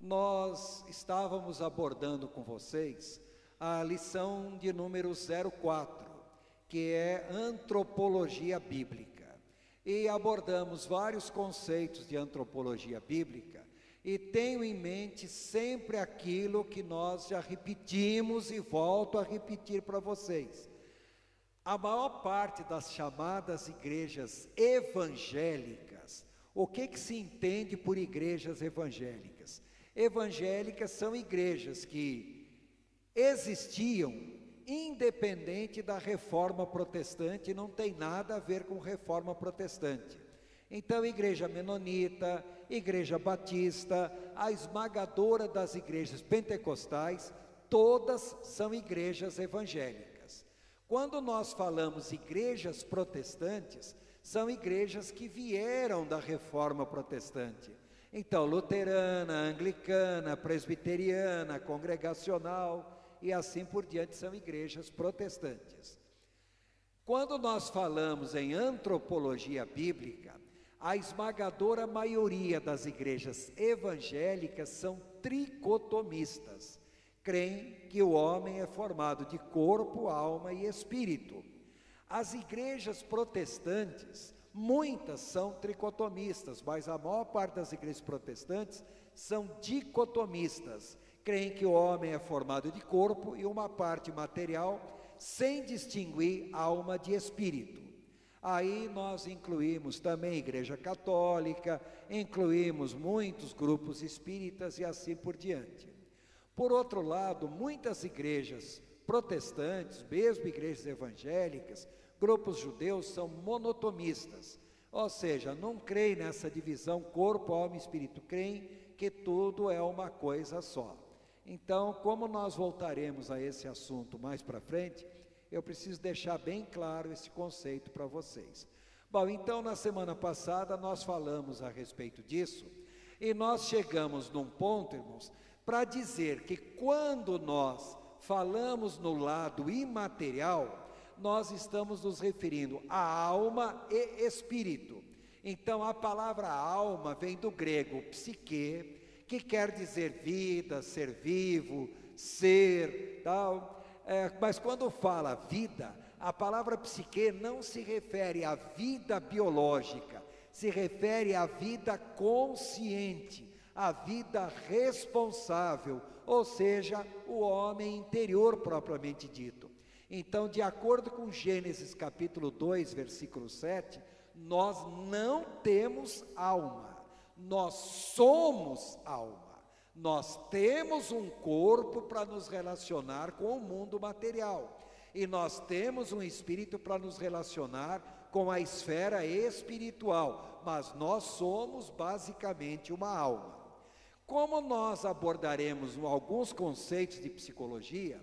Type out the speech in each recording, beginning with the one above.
Nós estávamos abordando com vocês a lição de número 04, que é Antropologia Bíblica. E abordamos vários conceitos de antropologia bíblica e tenho em mente sempre aquilo que nós já repetimos e volto a repetir para vocês. A maior parte das chamadas igrejas evangélicas, o que se entende por igrejas evangélicas? Evangélicas são igrejas que existiam independente da reforma protestante, não tem nada a ver com reforma protestante. Então, igreja menonita, igreja batista, a esmagadora das igrejas pentecostais, todas são igrejas evangélicas. Quando nós falamos igrejas protestantes, são igrejas que vieram da reforma protestante. Então, luterana, anglicana, presbiteriana, congregacional e assim por diante são igrejas protestantes. Quando nós falamos em antropologia bíblica, a esmagadora maioria das igrejas evangélicas são tricotomistas. Creem que o homem é formado de corpo, alma e espírito. As igrejas protestantes, muitas são tricotomistas, mas a maior parte das igrejas protestantes são dicotomistas. Creem que o homem é formado de corpo e uma parte material, sem distinguir alma de espírito. Aí nós incluímos também a igreja católica, incluímos muitos grupos espíritas e assim por diante. Por outro lado, muitas igrejas protestantes, mesmo igrejas evangélicas, grupos judeus são monotomistas, ou seja, não creem nessa divisão corpo, alma e espírito, creem que tudo é uma coisa só. Então, como nós voltaremos a esse assunto mais para frente, eu preciso deixar bem claro esse conceito para vocês. Bom, então na semana passada nós falamos a respeito disso, e nós chegamos num ponto, irmãos, para dizer que quando nós falamos no lado imaterial, nós estamos nos referindo a alma e espírito. Então a palavra alma vem do grego psique, que quer dizer vida, ser vivo, ser, tal. Mas quando fala vida, a palavra psique não se refere à vida biológica, se refere à vida consciente, à vida responsável, ou seja, o homem interior propriamente dito. Então, de acordo com Gênesis capítulo 2, versículo 7, nós não temos alma, nós somos alma. Nós temos um corpo para nos relacionar com o mundo material, e nós temos um espírito para nos relacionar com a esfera espiritual, mas nós somos basicamente uma alma. Como nós abordaremos alguns conceitos de psicologia,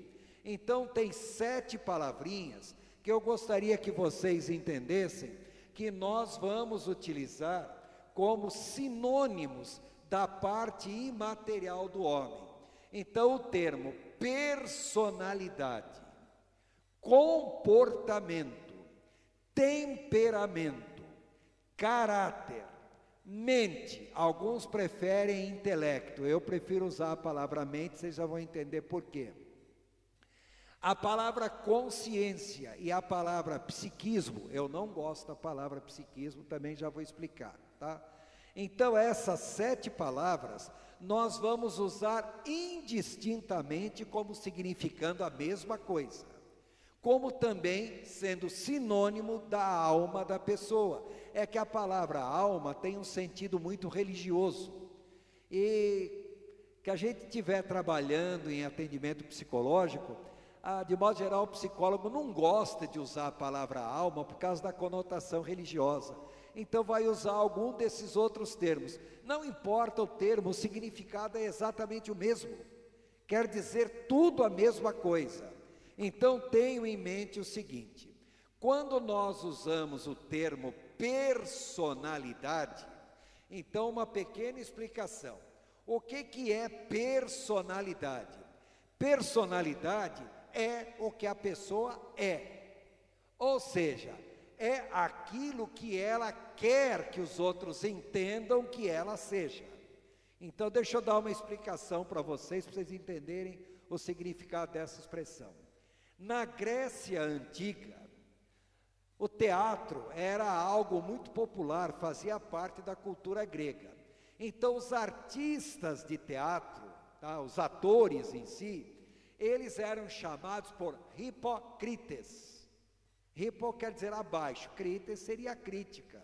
então tem 7 palavrinhas que eu gostaria que vocês entendessem, que nós vamos utilizar como sinônimos da parte imaterial do homem. Então o termo personalidade, comportamento, temperamento, caráter, mente, alguns preferem intelecto, eu prefiro usar a palavra mente, vocês já vão entender por quê. A palavra consciência e a palavra psiquismo, eu não gosto da palavra psiquismo, também já vou explicar, tá? Então essas 7 palavras, nós vamos usar indistintamente como significando a mesma coisa, como também sendo sinônimo da alma da pessoa. É que a palavra alma tem um sentido muito religioso, e que a gente estiver trabalhando em atendimento psicológico, de modo geral o psicólogo não gosta de usar a palavra alma por causa da conotação religiosa, então vai usar algum desses outros termos. Não importa o termo, o significado é exatamente o mesmo, quer dizer tudo a mesma coisa. Então tenham em mente o seguinte: quando nós usamos o termo personalidade, então uma pequena explicação. O que é personalidade? Personalidade é o que a pessoa é, ou seja, é aquilo que ela quer que os outros entendam que ela seja. Então, deixa eu dar uma explicação para vocês entenderem o significado dessa expressão. Na Grécia Antiga, o teatro era algo muito popular, fazia parte da cultura grega. Então, os artistas de teatro, tá, os atores em si, eles eram chamados por hipocrites. Hipo quer dizer abaixo, crites seria a crítica.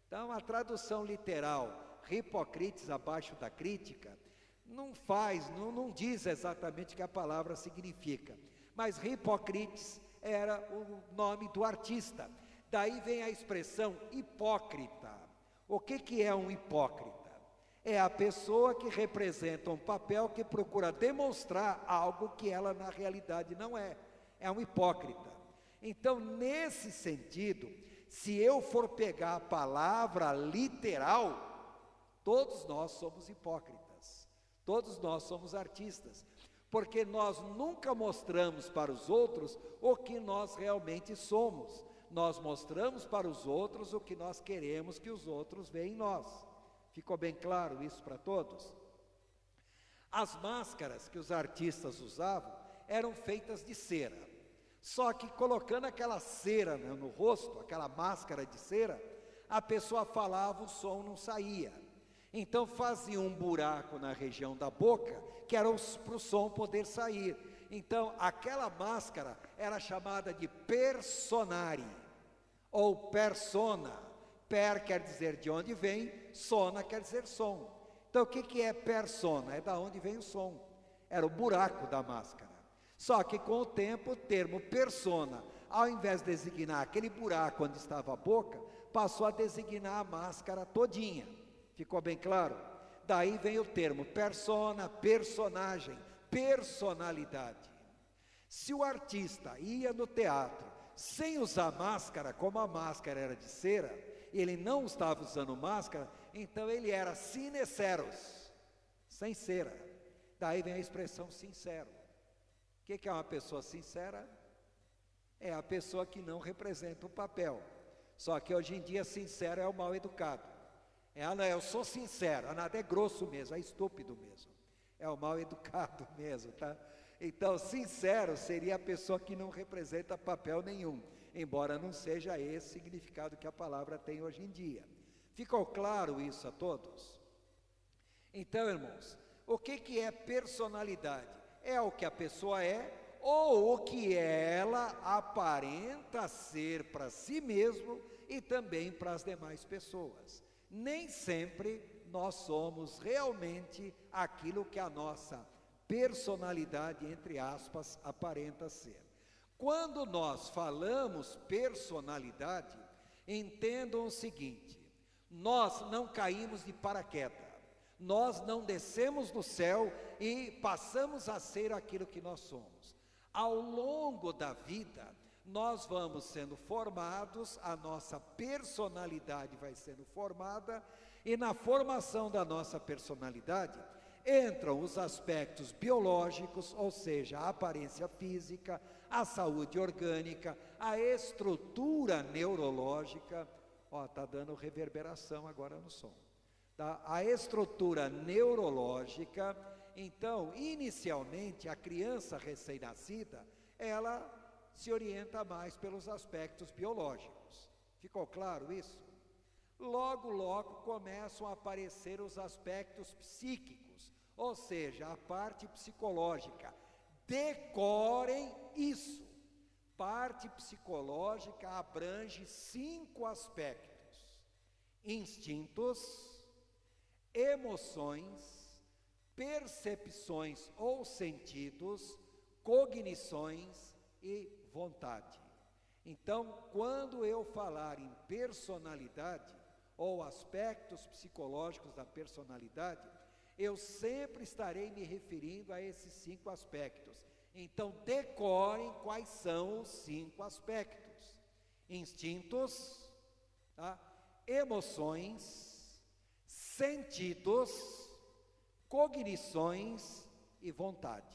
Então, a tradução literal, hipocrites abaixo da crítica, não diz exatamente o que a palavra significa, mas hipocrites era o nome do artista. Daí vem a expressão hipócrita. O que é um hipócrita? É a pessoa que representa um papel que procura demonstrar algo que ela na realidade não é. É um hipócrita. Então, nesse sentido, se eu for pegar a palavra literal, todos nós somos hipócritas, todos nós somos artistas, porque nós nunca mostramos para os outros o que nós realmente somos, nós mostramos para os outros o que nós queremos que os outros vejam em nós. Ficou bem claro isso para todos? As máscaras que os artistas usavam eram feitas de cera, só que colocando aquela cera no rosto, aquela máscara de cera, a pessoa falava, o som não saía. Então fazia um buraco na região da boca, que era para o som poder sair. Então aquela máscara era chamada de personare, ou persona. Per quer dizer de onde vem, sona quer dizer som. Então o que é persona? É da onde vem o som, era o buraco da máscara. Só que com o tempo o termo persona, ao invés de designar aquele buraco onde estava a boca, passou a designar a máscara todinha. Ficou bem claro? Daí vem o termo persona, personagem, personalidade. Se o artista ia no teatro sem usar máscara, como a máscara era de cera, ele não estava usando máscara, então ele era sinceros, sem cera. Daí vem a expressão sincero. O que é uma pessoa sincera? É a pessoa que não representa o papel. Só que hoje em dia sincero é o mal educado. Eu sou sincero, nada é grosso mesmo, é estúpido mesmo. É o mal educado mesmo, tá? Então, sincero seria a pessoa que não representa papel nenhum, embora não seja esse significado que a palavra tem hoje em dia. Ficou claro isso a todos? Então, irmãos, o que é personalidade? É o que a pessoa é, ou o que ela aparenta ser para si mesmo e também para as demais pessoas. Nem sempre nós somos realmente aquilo que a nossa personalidade, entre aspas, aparenta ser. Quando nós falamos personalidade, entendam o seguinte: nós não caímos de paraquedas, nós não descemos do céu e passamos a ser aquilo que nós somos. Ao longo da vida, nós vamos sendo formados, a nossa personalidade vai sendo formada, e na formação da nossa personalidade entram os aspectos biológicos, ou seja, a aparência física, a saúde orgânica, a estrutura neurológica. Está dando reverberação agora no som. Tá? A estrutura neurológica. Então, inicialmente, a criança recém-nascida, ela se orienta mais pelos aspectos biológicos. Ficou claro isso? Logo, logo começam a aparecer os aspectos psíquicos, ou seja, a parte psicológica. Decorem isso. Parte psicológica abrange 5 aspectos: instintos, emoções, percepções ou sentidos, cognições e vontade. Então, quando eu falar em personalidade ou aspectos psicológicos da personalidade, eu sempre estarei me referindo a esses 5 aspectos. Então, decorem quais são os 5 aspectos: instintos, tá? Emoções, sentidos, cognições e vontade.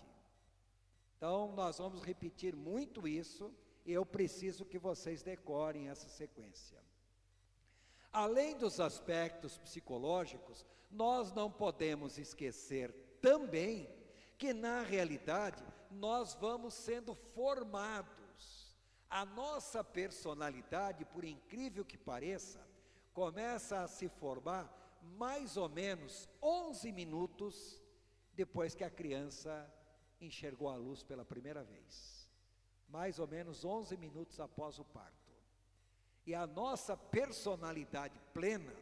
Então, nós vamos repetir muito isso, e eu preciso que vocês decorem essa sequência. Além dos aspectos psicológicos, nós não podemos esquecer também que, na realidade, nós vamos sendo formados. A nossa personalidade, por incrível que pareça, começa a se formar mais ou menos 11 minutos depois que a criança enxergou a luz pela primeira vez. Mais ou menos 11 minutos após o parto. E a nossa personalidade plena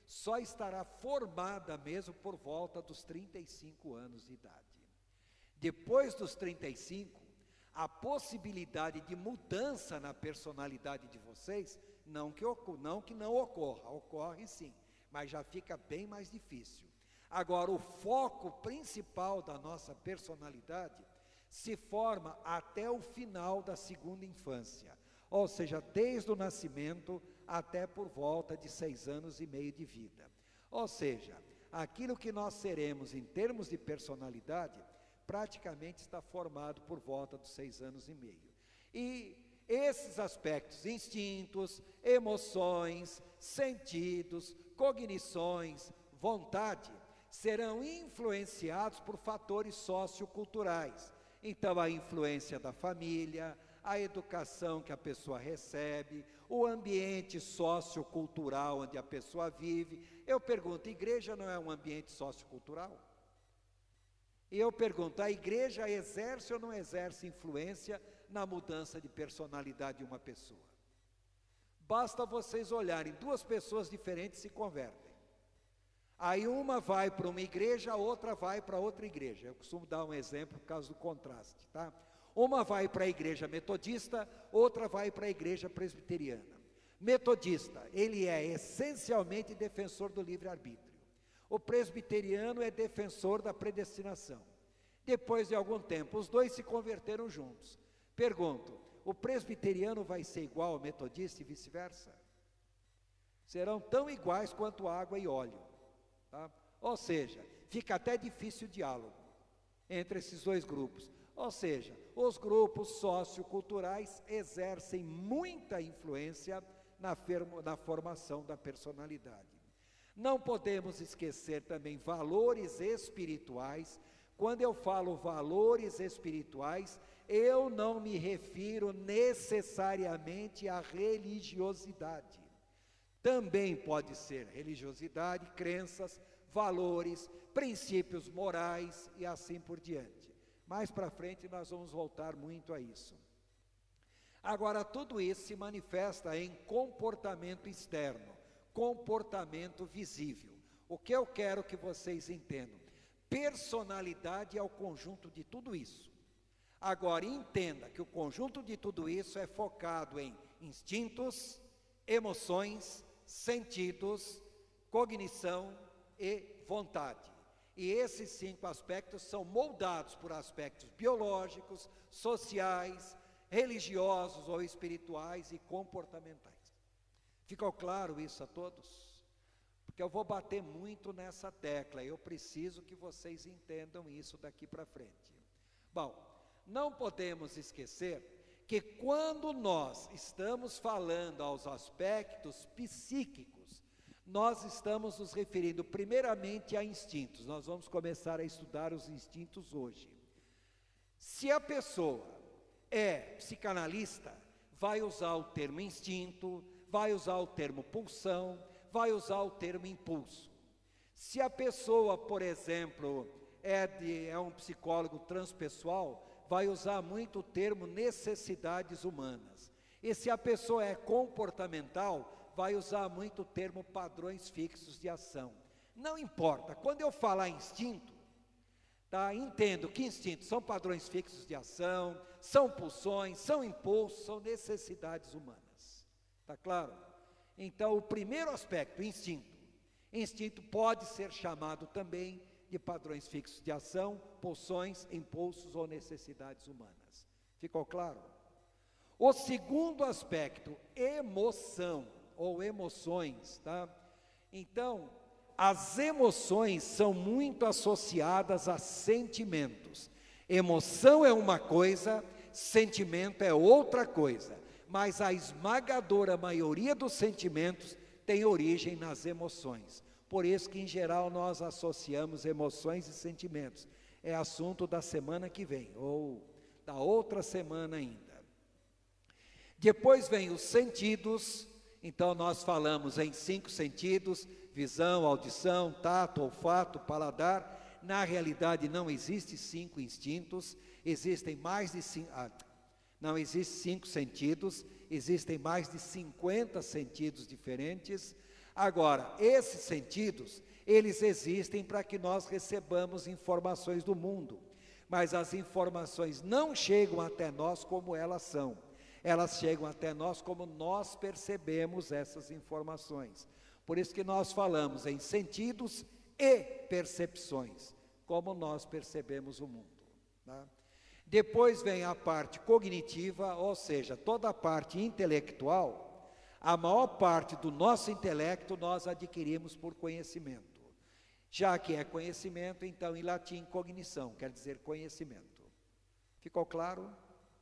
só estará formada mesmo por volta dos 35 anos de idade. Depois dos 35, a possibilidade de mudança na personalidade de vocês, não que não ocorra, ocorre sim, mas já fica bem mais difícil. Agora, o foco principal da nossa personalidade se forma até o final da segunda infância, ou seja, desde o nascimento até por volta de 6 anos e meio de vida. Ou seja, aquilo que nós seremos em termos de personalidade, praticamente está formado por volta dos 6 anos e meio. E esses aspectos, instintos, emoções, sentidos, cognições, vontade, serão influenciados por fatores socioculturais. Então, a influência da família, a educação que a pessoa recebe, o ambiente sociocultural onde a pessoa vive. Eu pergunto, igreja não é um ambiente sociocultural? E eu pergunto, a igreja exerce ou não exerce influência na mudança de personalidade de uma pessoa? Basta vocês olharem, 2 pessoas diferentes se convertem. Aí uma vai para uma igreja, a outra vai para outra igreja. Eu costumo dar um exemplo por causa do contraste, tá? Uma vai para a igreja metodista, outra vai para a igreja presbiteriana. Metodista, ele é essencialmente defensor do livre-arbítrio. O presbiteriano é defensor da predestinação. Depois de algum tempo, os dois se converteram juntos. Pergunto, o presbiteriano vai ser igual ao metodista e vice-versa? Serão tão iguais quanto água e óleo, tá? Ou seja, fica até difícil o diálogo entre esses dois grupos. Ou seja, os grupos socioculturais exercem muita influência na formação da personalidade. Não podemos esquecer também valores espirituais. Quando eu falo valores espirituais, eu não me refiro necessariamente à religiosidade. Também pode ser religiosidade, crenças, valores, princípios morais e assim por diante. Mais para frente nós vamos voltar muito a isso. Agora, tudo isso se manifesta em comportamento externo, comportamento visível. O que eu quero que vocês entendam? Personalidade é o conjunto de tudo isso. Agora, entenda que o conjunto de tudo isso é focado em instintos, emoções, sentidos, cognição e vontade. E esses 5 aspectos são moldados por aspectos biológicos, sociais, religiosos ou espirituais e comportamentais. Ficou claro isso a todos? Porque eu vou bater muito nessa tecla, eu preciso que vocês entendam isso daqui para frente. Bom, não podemos esquecer que quando nós estamos falando aos aspectos psíquicos, nós estamos nos referindo primeiramente a instintos. Nós vamos começar a estudar os instintos hoje. Se a pessoa é psicanalista, vai usar o termo instinto, vai usar o termo pulsão, vai usar o termo impulso. Se a pessoa, por exemplo, é um psicólogo transpessoal, vai usar muito o termo necessidades humanas. E se a pessoa é comportamental, vai usar muito o termo padrões fixos de ação. Não importa, quando eu falar instinto, tá? Entendo que instintos são padrões fixos de ação, são pulsões, são impulsos, são necessidades humanas. Tá claro? Então, o primeiro aspecto, instinto. Instinto pode ser chamado também de padrões fixos de ação, pulsões, impulsos ou necessidades humanas. Ficou claro? O segundo aspecto, emoção ou emoções, tá? Então, as emoções são muito associadas a sentimentos. Emoção é uma coisa, sentimento é outra coisa, mas a esmagadora maioria dos sentimentos tem origem nas emoções. Por isso que, em geral, nós associamos emoções e sentimentos. É assunto da semana que vem, ou da outra semana ainda. Depois vem os sentidos. Então nós falamos em 5 sentidos: visão, audição, tato, olfato, paladar. Na realidade não existe 5 instintos, existem mais de 5, não existem 5 sentidos, existem mais de 50 sentidos diferentes. Agora, esses sentidos, eles existem para que nós recebamos informações do mundo, mas as informações não chegam até nós como elas são. Elas chegam até nós como nós percebemos essas informações. Por isso que nós falamos em sentidos e percepções, como nós percebemos o mundo, tá? Depois vem a parte cognitiva, ou seja, toda a parte intelectual. A maior parte do nosso intelecto nós adquirimos por conhecimento. Já que é conhecimento, então em latim cognição, quer dizer conhecimento. Ficou claro?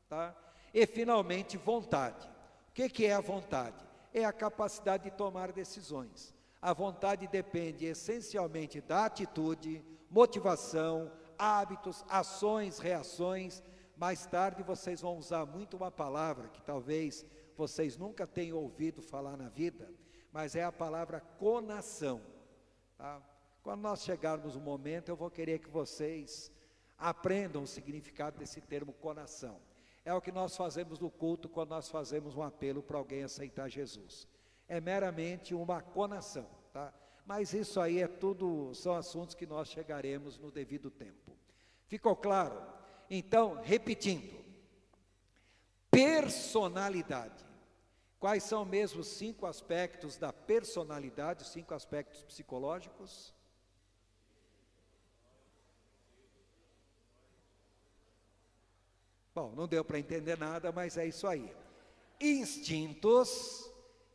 Tá? E finalmente vontade. O que é a vontade? É a capacidade de tomar decisões. A vontade depende essencialmente da atitude, motivação, hábitos, ações, reações. Mais tarde vocês vão usar muito uma palavra que talvez vocês nunca tenham ouvido falar na vida, mas é a palavra conação. Tá? Quando nós chegarmos no momento, eu vou querer que vocês aprendam o significado desse termo conação. É o que nós fazemos no culto quando nós fazemos um apelo para alguém aceitar Jesus. É meramente uma conação, tá? Mas isso aí é tudo, são assuntos que nós chegaremos no devido tempo. Ficou claro? Então, repetindo: personalidade. Quais são mesmo os 5 aspectos da personalidade, os 5 aspectos psicológicos? Bom, não deu para entender nada, mas é isso aí. Instintos,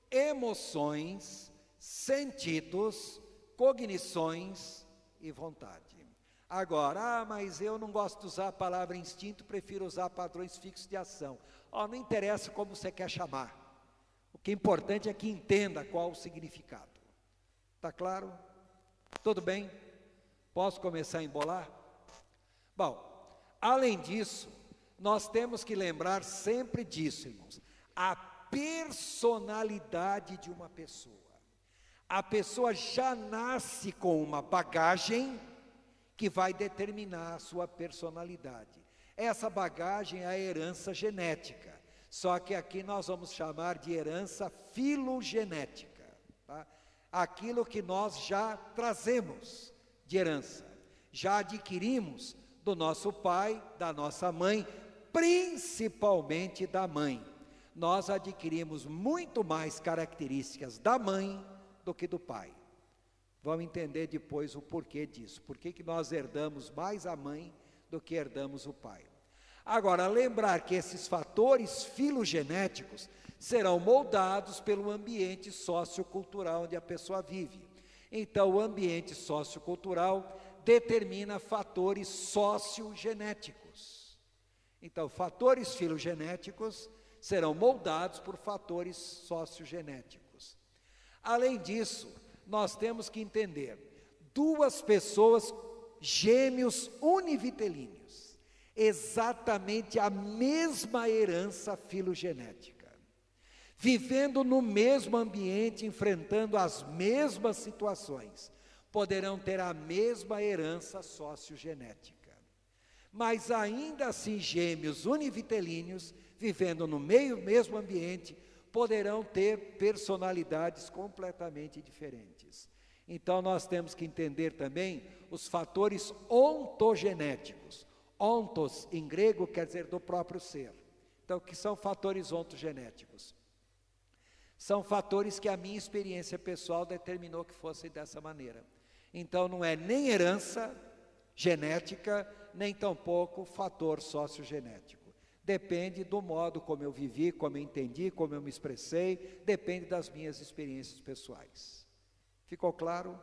emoções, sentidos, cognições e vontade. Agora, mas eu não gosto de usar a palavra instinto, prefiro usar padrões fixos de ação. Não interessa como você quer chamar. O que é importante é que entenda qual o significado. Está claro? Tudo bem? Posso começar a embolar? Bom, além disso, nós temos que lembrar sempre disso, irmãos: a personalidade de uma pessoa. A pessoa já nasce com uma bagagem que vai determinar a sua personalidade. Essa bagagem é a herança genética, só que aqui nós vamos chamar de herança filogenética, tá? Aquilo que nós já trazemos de herança, já adquirimos do nosso pai, da nossa mãe, principalmente da mãe. Nós adquirimos muito mais características da mãe do que do pai. Vamos entender depois o porquê disso, por que nós herdamos mais a mãe do que herdamos o pai. Agora, lembrar que esses fatores filogenéticos serão moldados pelo ambiente sociocultural onde a pessoa vive. Então, o ambiente sociocultural determina fatores sociogenéticos. Então, fatores filogenéticos serão moldados por fatores sociogenéticos. Além disso, nós temos que entender: 2 pessoas, gêmeos univitelíneos, exatamente a mesma herança filogenética, vivendo no mesmo ambiente, enfrentando as mesmas situações, poderão ter a mesma herança sociogenética. Mas ainda assim, gêmeos univitelíneos, vivendo no mesmo ambiente, poderão ter personalidades completamente diferentes. Então nós temos que entender também os fatores ontogenéticos. Ontos, em grego, quer dizer do próprio ser. Então, o que são fatores ontogenéticos? São fatores que a minha experiência pessoal determinou que fossem dessa maneira. Então, não é nem herança genética, nem tampouco fator sociogenético. Depende do modo como eu vivi, como eu entendi, como eu me expressei, depende das minhas experiências pessoais. Ficou claro?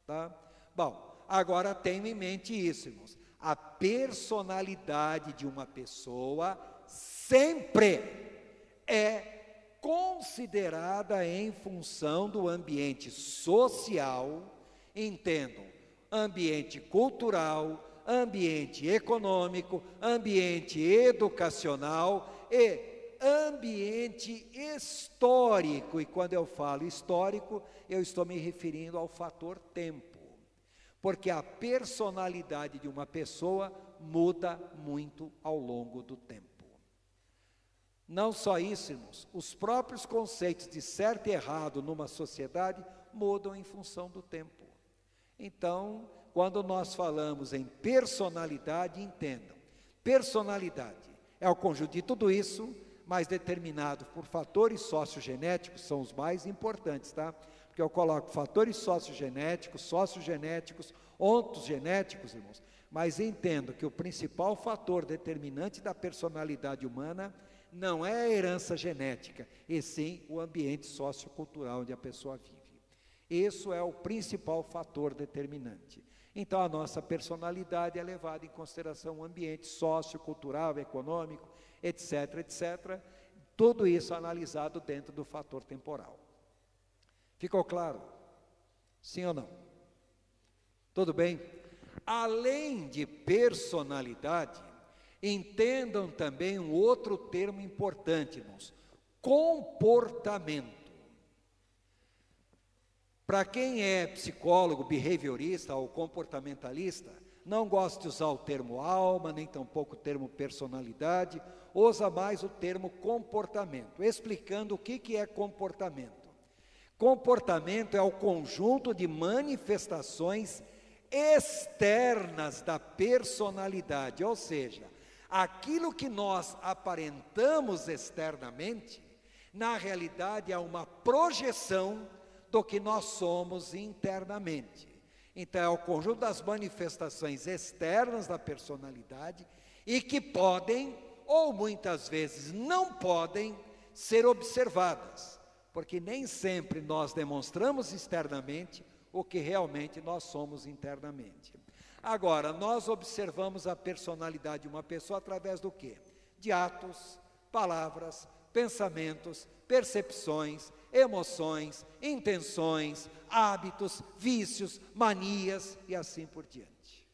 Tá? Bom, agora tenham em mente isso, irmãos. A personalidade de uma pessoa sempre é considerada em função do ambiente social, entendam, ambiente cultural, ambiente econômico, ambiente educacional e ambiente histórico. E quando eu falo histórico, eu estou me referindo ao fator tempo, porque a personalidade de uma pessoa muda muito ao longo do tempo. Não só isso, irmãos, os próprios conceitos de certo e errado numa sociedade mudam em função do tempo. Então, quando nós falamos em personalidade, entendam, personalidade é o conjunto de tudo isso, mas determinado por fatores sociogenéticos, são os mais importantes, tá? Porque eu coloco fatores sociogenéticos, ontogenéticos, irmãos, mas entendo que o principal fator determinante da personalidade humana não é a herança genética, e sim o ambiente sociocultural onde a pessoa vive. Isso é o principal fator determinante. Então, a nossa personalidade é levada em consideração o ambiente sociocultural, econômico, etc., etc. Tudo isso analisado dentro do fator temporal. Ficou claro? Sim ou não? Tudo bem? Além de personalidade, entendam também um outro termo importante, irmãos: comportamento. Para quem é psicólogo, behaviorista ou comportamentalista, não gosta de usar o termo alma, nem tampouco o termo personalidade, usa mais o termo comportamento, explicando o que é comportamento. Comportamento é o conjunto de manifestações externas da personalidade, ou seja, aquilo que nós aparentamos externamente, na realidade é uma projeção do que nós somos internamente. Então é o conjunto das manifestações externas da personalidade e que podem, ou muitas vezes não podem, ser observadas, porque nem sempre nós demonstramos externamente o que realmente nós somos internamente. Agora, nós observamos a personalidade de uma pessoa através do quê? De atos, palavras, pensamentos, percepções, emoções, intenções, hábitos, vícios, manias e assim por diante.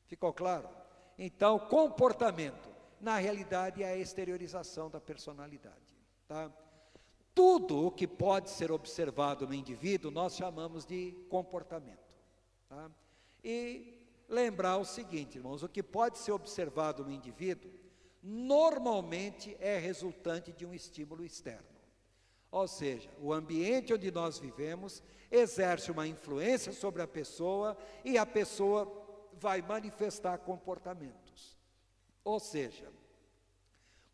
Ficou claro? Então, comportamento, na realidade, é a exteriorização da personalidade, tá? Tudo o que pode ser observado no indivíduo, nós chamamos de comportamento, tá? E lembrar o seguinte, irmãos, o que pode ser observado no indivíduo, normalmente é resultante de um estímulo externo. Ou seja, o ambiente onde nós vivemos exerce uma influência sobre a pessoa e a pessoa vai manifestar comportamentos. Ou seja,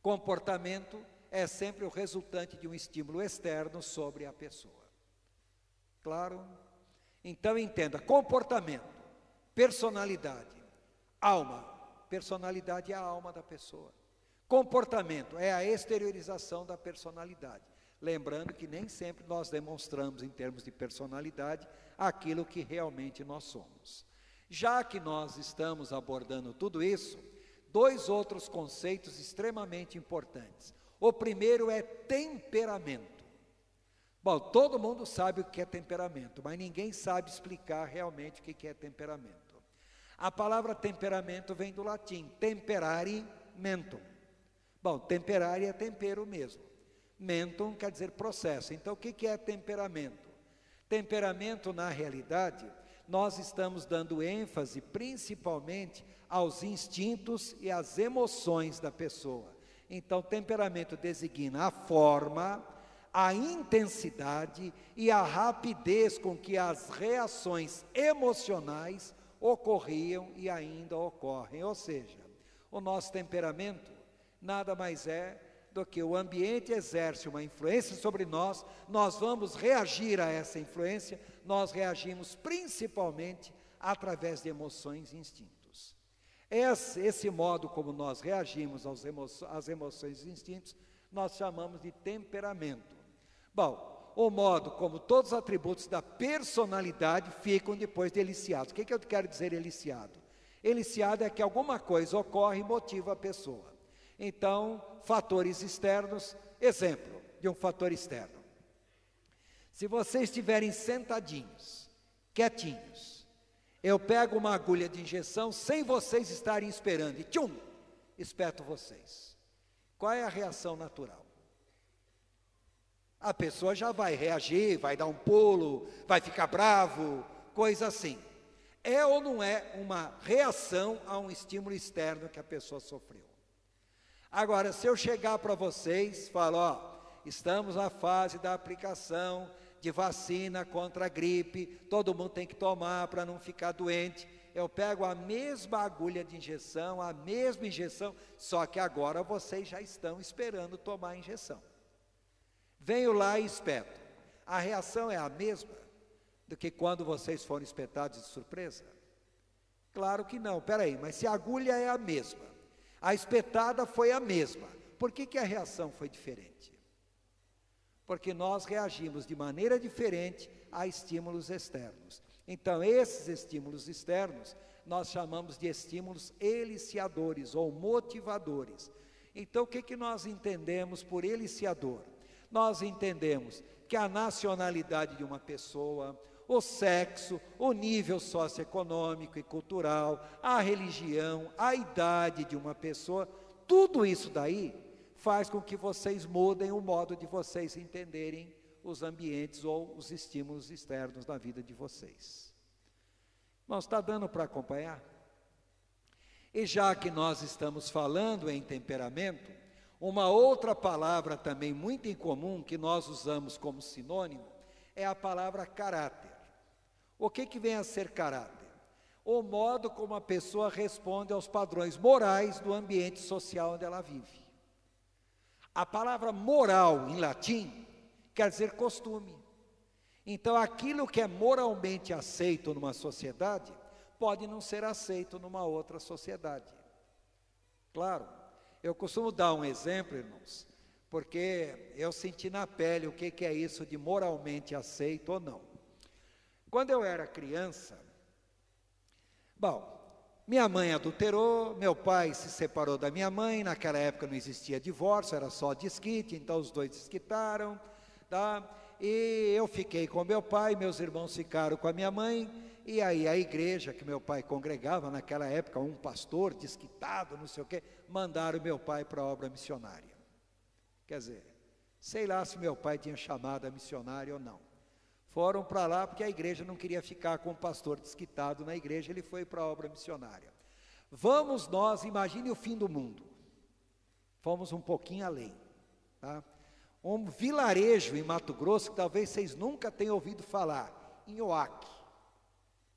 comportamento é sempre o resultante de um estímulo externo sobre a pessoa. Claro? Então entenda, comportamento, personalidade, alma. Personalidade é a alma da pessoa. Comportamento é a exteriorização da personalidade. Lembrando que nem sempre nós demonstramos, em termos de personalidade, aquilo que realmente nós somos. Já que nós estamos abordando tudo isso, dois outros conceitos extremamente importantes. O primeiro é temperamento. Bom, todo mundo sabe o que é temperamento, mas ninguém sabe explicar realmente o que é temperamento. A palavra temperamento vem do latim, temperare mentum. Bom, temperare é tempero mesmo. Mentum quer dizer processo. Então, o que é temperamento? Temperamento, na realidade, nós estamos dando ênfase principalmente aos instintos e às emoções da pessoa. Então, temperamento designa a forma, a intensidade e a rapidez com que as reações emocionais ocorriam e ainda ocorrem. Ou seja, o nosso temperamento nada mais é do que o ambiente exerce uma influência sobre nós, nós vamos reagir a essa influência, nós reagimos principalmente através de emoções e instintos. Esse modo como nós reagimos às emoções e instintos, nós chamamos de temperamento. Bom, o modo como todos os atributos da personalidade ficam depois de eliciados. O que eu quero dizer eliciado? Eliciado é que alguma coisa ocorre e motiva a pessoa. Então, fatores externos, exemplo, de um fator externo. Se vocês estiverem sentadinhos, quietinhos, eu pego uma agulha de injeção sem vocês estarem esperando e tchum, espeto vocês. Qual é a reação natural? A pessoa já vai reagir, vai dar um pulo, vai ficar bravo, coisa assim. É ou não é uma reação a um estímulo externo que a pessoa sofreu? Agora, se eu chegar para vocês, falo, ó, estamos na fase da aplicação de vacina contra a gripe, todo mundo tem que tomar para não ficar doente. Eu pego a mesma agulha de injeção, a mesma injeção, só que agora vocês já estão esperando tomar a injeção. Venho lá e espeto. A reação é a mesma do que quando vocês foram espetados de surpresa? Claro que não. Peraí, mas se a agulha é a mesma, a espetada foi a mesma, por que a reação foi diferente? Porque nós reagimos de maneira diferente a estímulos externos. Então, esses estímulos externos, nós chamamos de estímulos eliciadores ou motivadores. Então, o que nós entendemos por eliciador? Nós entendemos que a nacionalidade de uma pessoa, o sexo, o nível socioeconômico e cultural, a religião, a idade de uma pessoa, tudo isso daí faz com que vocês mudem o modo de vocês entenderem os ambientes ou os estímulos externos na vida de vocês. Não está dando para acompanhar? E já que nós estamos falando em temperamento, uma outra palavra também muito incomum que nós usamos como sinônimo é a palavra caráter. O que vem a ser caráter? O modo como a pessoa responde aos padrões morais do ambiente social onde ela vive. A palavra moral em latim quer dizer costume. Então, aquilo que é moralmente aceito numa sociedade pode não ser aceito numa outra sociedade. Claro, eu costumo dar um exemplo, irmãos, porque eu senti na pele o que é isso de moralmente aceito ou não. Quando eu era criança, minha mãe adulterou, meu pai se separou da minha mãe, naquela época não existia divórcio, era só desquite, então os dois desquitaram, tá? E eu fiquei com meu pai, meus irmãos ficaram com a minha mãe, e aí a igreja que meu pai congregava naquela época, um pastor desquitado, não sei o quê, mandaram meu pai para a obra missionária. Quer dizer, sei lá se meu pai tinha chamado a missionária ou não. Foram para lá porque a igreja não queria ficar com o pastor desquitado na igreja, ele foi para a obra missionária. Vamos nós, imagine o fim do mundo. Fomos um pouquinho além, tá? Um vilarejo em Mato Grosso, que talvez vocês nunca tenham ouvido falar, Inhoaque,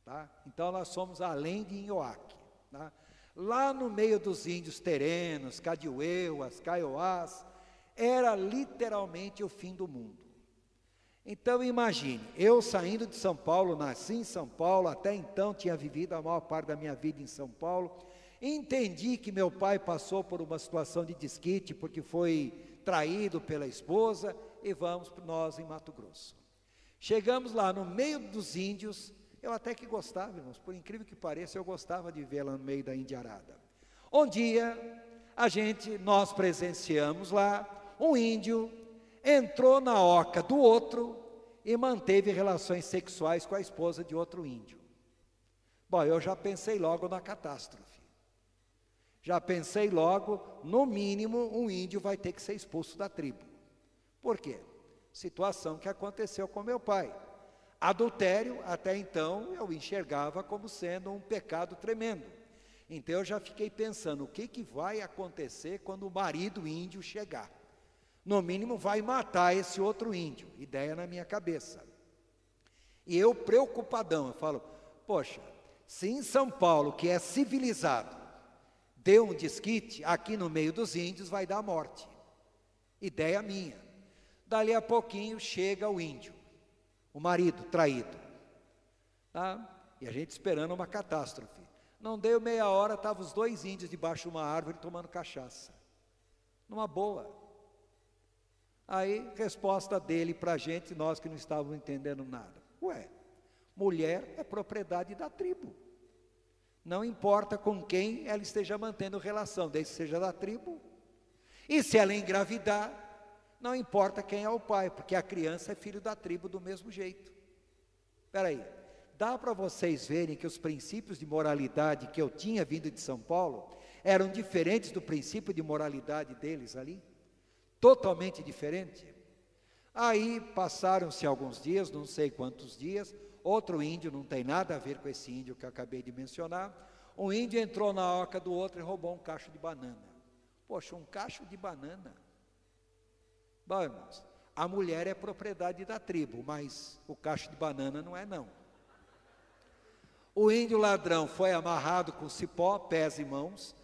tá? Então nós somos além de Inhoaque, tá? Lá no meio dos índios terenos, Cadiueuas, Kaiowás, era literalmente o fim do mundo. Então imagine, eu saindo de São Paulo, nasci em São Paulo, até então tinha vivido a maior parte da minha vida em São Paulo, entendi que meu pai passou por uma situação de desquite, porque foi traído pela esposa, e vamos nós em Mato Grosso. Chegamos lá no meio dos índios, eu até que gostava, irmãos, por incrível que pareça, eu gostava de ver lá no meio da indiarada. Um dia, nós presenciamos lá, um índio entrou na oca do outro e manteve relações sexuais com a esposa de outro índio. Bom, eu já pensei logo na catástrofe. Já pensei logo, no mínimo, um índio vai ter que ser expulso da tribo. Por quê? Situação que aconteceu com meu pai. Adultério, até então, eu enxergava como sendo um pecado tremendo. Então eu já fiquei pensando, o que vai acontecer quando o marido índio chegar? No mínimo vai matar esse outro índio, ideia na minha cabeça. E eu preocupadão, eu falo, poxa, se em São Paulo, que é civilizado, deu um desquite, aqui no meio dos índios vai dar morte. Ideia minha. Dali a pouquinho chega o índio, o marido traído, tá? E a gente esperando uma catástrofe. Não deu meia hora, estavam os dois índios debaixo de uma árvore tomando cachaça. Numa boa. Aí, resposta dele para a gente, nós que não estávamos entendendo nada. Ué, mulher é propriedade da tribo. Não importa com quem ela esteja mantendo relação, desde que seja da tribo. E se ela engravidar, não importa quem é o pai, porque a criança é filho da tribo do mesmo jeito. Espera aí, dá para vocês verem que os princípios de moralidade que eu tinha vindo de São Paulo eram diferentes do princípio de moralidade deles ali? Totalmente diferente. Aí passaram-se alguns dias, não sei quantos dias, outro índio, não tem nada a ver com esse índio que eu acabei de mencionar, um índio entrou na oca do outro e roubou um cacho de banana. Poxa, um cacho de banana. Bom, irmãos, a mulher é propriedade da tribo, mas o cacho de banana não é não. O índio ladrão foi amarrado com cipó, pés e mãos,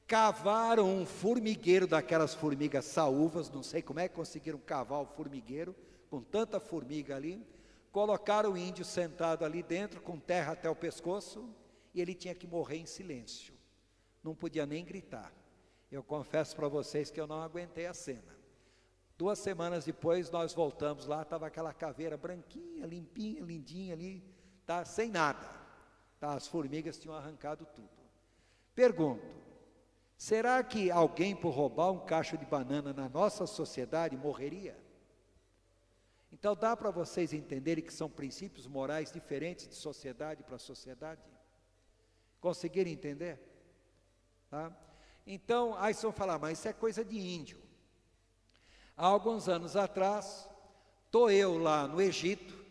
cavaram um formigueiro daquelas formigas saúvas, não sei como é que conseguiram cavar o formigueiro, com tanta formiga ali, colocaram o índio sentado ali dentro, com terra até o pescoço, e ele tinha que morrer em silêncio, não podia nem gritar. Eu confesso para vocês que eu não aguentei a cena. 2 semanas depois nós voltamos lá, estava aquela caveira branquinha, limpinha, lindinha ali, tá, sem nada, tá, as formigas tinham arrancado tudo. Pergunto, será que alguém por roubar um cacho de banana na nossa sociedade morreria? Então dá para vocês entenderem que são princípios morais diferentes de sociedade para sociedade? Conseguiram entender? Tá? Então, aí vocês vão falar, mas isso é coisa de índio. Há alguns anos atrás, estou eu lá no Egito,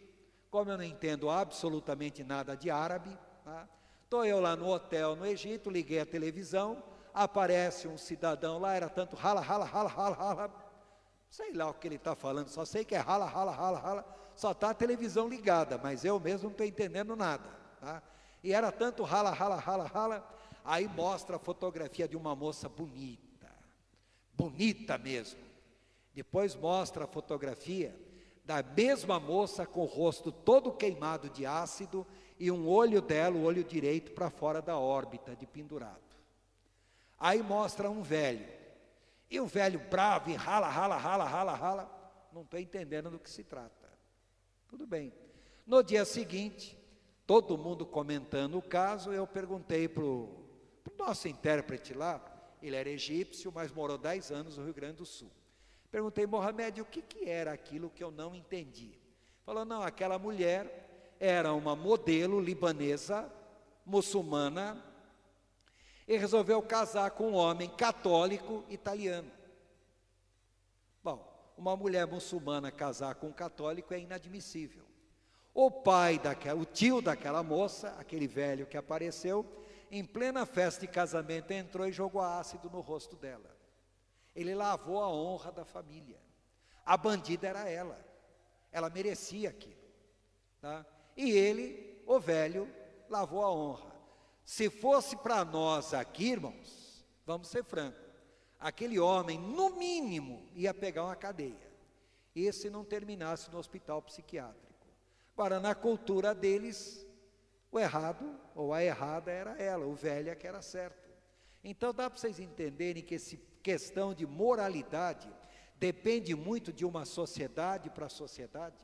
como eu não entendo absolutamente nada de árabe, estou eu lá no hotel no Egito, liguei a televisão, aparece um cidadão lá, era tanto rala, rala, rala, rala, rala, sei lá o que ele está falando, só sei que é rala, rala, rala, rala, só está a televisão ligada, mas eu mesmo não estou entendendo nada, tá? E era tanto rala, rala, rala, rala, aí mostra a fotografia de uma moça bonita, bonita mesmo, depois mostra a fotografia da mesma moça com o rosto todo queimado de ácido e um olho dela, o olho direito, para fora da órbita, de pendurado. Aí mostra um velho, e o velho bravo, e rala, rala, rala, rala, rala, não estou entendendo do que se trata. Tudo bem. No dia seguinte, todo mundo comentando o caso, eu perguntei para o nosso intérprete lá, ele era egípcio, mas morou 10 anos no Rio Grande do Sul. Perguntei, Mohamed, o que era aquilo que eu não entendi? Falou, não, aquela mulher era uma modelo libanesa, muçulmana, e resolveu casar com um homem católico italiano. Bom, uma mulher muçulmana casar com um católico é inadmissível. O tio daquela moça, aquele velho que apareceu, em plena festa de casamento, entrou e jogou ácido no rosto dela. Ele lavou a honra da família. A bandida era ela merecia aquilo, tá? E ele, o velho, lavou a honra. Se fosse para nós aqui, irmãos, vamos ser francos, aquele homem, no mínimo, ia pegar uma cadeia, e se não terminasse no hospital psiquiátrico. Agora, na cultura deles, o errado, ou a errada era ela, o velho é que era certo. Então dá para vocês entenderem que essa questão de moralidade depende muito de uma sociedade para sociedade.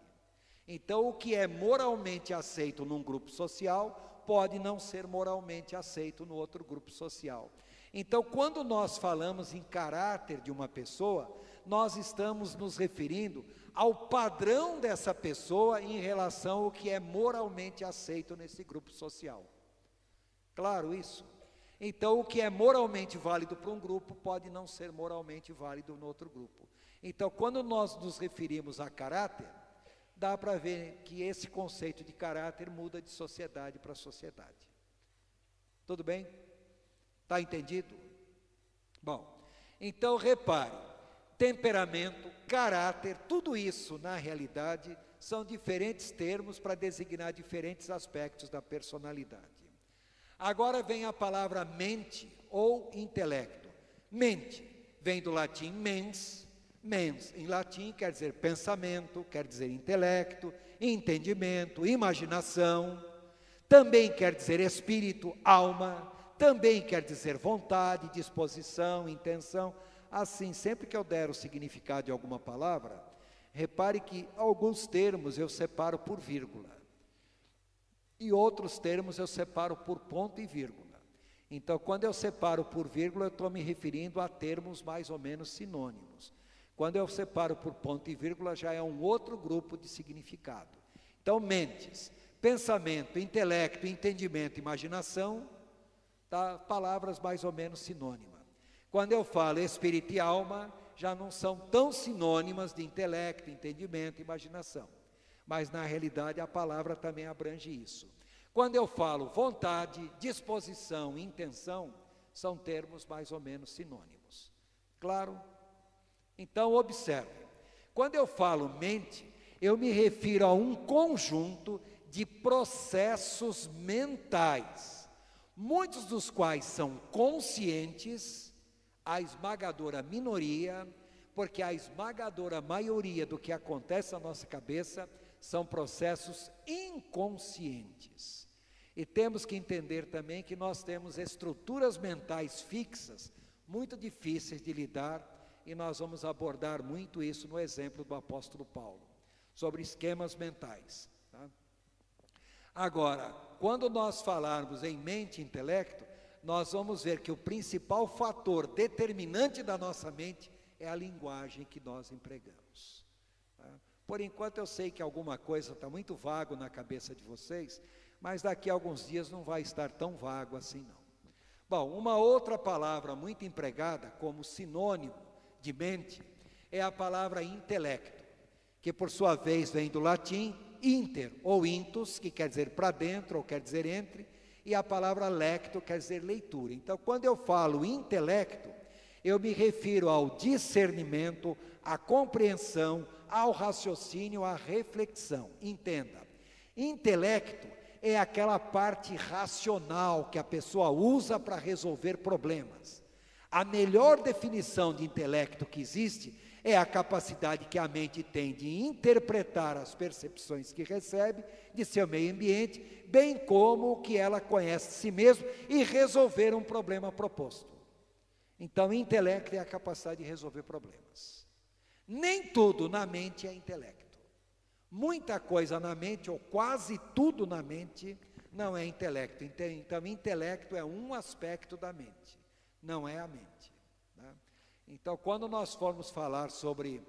Então o que é moralmente aceito num grupo social, pode não ser moralmente aceito no outro grupo social. Então quando nós falamos em caráter de uma pessoa, nós estamos nos referindo ao padrão dessa pessoa em relação ao que é moralmente aceito nesse grupo social. Claro isso? Então, o que é moralmente válido para um grupo, pode não ser moralmente válido no outro grupo. Então, quando nós nos referimos a caráter, dá para ver que esse conceito de caráter muda de sociedade para sociedade. Tudo bem? Está entendido? Bom, então repare, temperamento, caráter, tudo isso, na realidade, são diferentes termos para designar diferentes aspectos da personalidade. Agora vem a palavra mente ou intelecto. Mente vem do latim mens, mens em latim quer dizer pensamento, quer dizer intelecto, entendimento, imaginação, também quer dizer espírito, alma, também quer dizer vontade, disposição, intenção. Assim, sempre que eu der o significado de alguma palavra, repare que alguns termos eu separo por vírgula. E outros termos eu separo por ponto e vírgula. Então, quando eu separo por vírgula, eu estou me referindo a termos mais ou menos sinônimos. Quando eu separo por ponto e vírgula, já é um outro grupo de significado. Então, mentes, pensamento, intelecto, entendimento, imaginação, tá? Palavras mais ou menos sinônimas. Quando eu falo espírito e alma, já não são tão sinônimas de intelecto, entendimento, imaginação. Mas na realidade a palavra também abrange isso. Quando eu falo vontade, disposição, intenção, são termos mais ou menos sinônimos. Claro? Então observe, quando eu falo mente, eu me refiro a um conjunto de processos mentais, muitos dos quais são conscientes, a esmagadora minoria, porque a esmagadora maioria do que acontece na nossa cabeça são processos inconscientes. E temos que entender também que nós temos estruturas mentais fixas, muito difíceis de lidar, e nós vamos abordar muito isso no exemplo do apóstolo Paulo, sobre esquemas mentais. Tá? Agora, quando nós falarmos em mente e intelecto, nós vamos ver que o principal fator determinante da nossa mente é a linguagem que nós empregamos. Tá? Por enquanto eu sei que alguma coisa está muito vago na cabeça de vocês, mas daqui a alguns dias não vai estar tão vago assim não. Bom, uma outra palavra muito empregada como sinônimo de mente é a palavra intelecto, que por sua vez vem do latim inter ou intus, que quer dizer para dentro ou quer dizer entre, e a palavra lecto quer dizer leitura. Então, quando eu falo intelecto, eu me refiro ao discernimento, à compreensão, ao raciocínio, à reflexão. Entenda, intelecto é aquela parte racional que a pessoa usa para resolver problemas. A melhor definição de intelecto que existe é a capacidade que a mente tem de interpretar as percepções que recebe de seu meio ambiente, bem como o que ela conhece de si mesmo e resolver um problema proposto. Então, intelecto é a capacidade de resolver problemas. Nem tudo na mente é intelecto. Muita coisa na mente, ou quase tudo na mente, não é intelecto. Então, intelecto é um aspecto da mente, não é a mente. Né? Então, quando nós formos falar sobre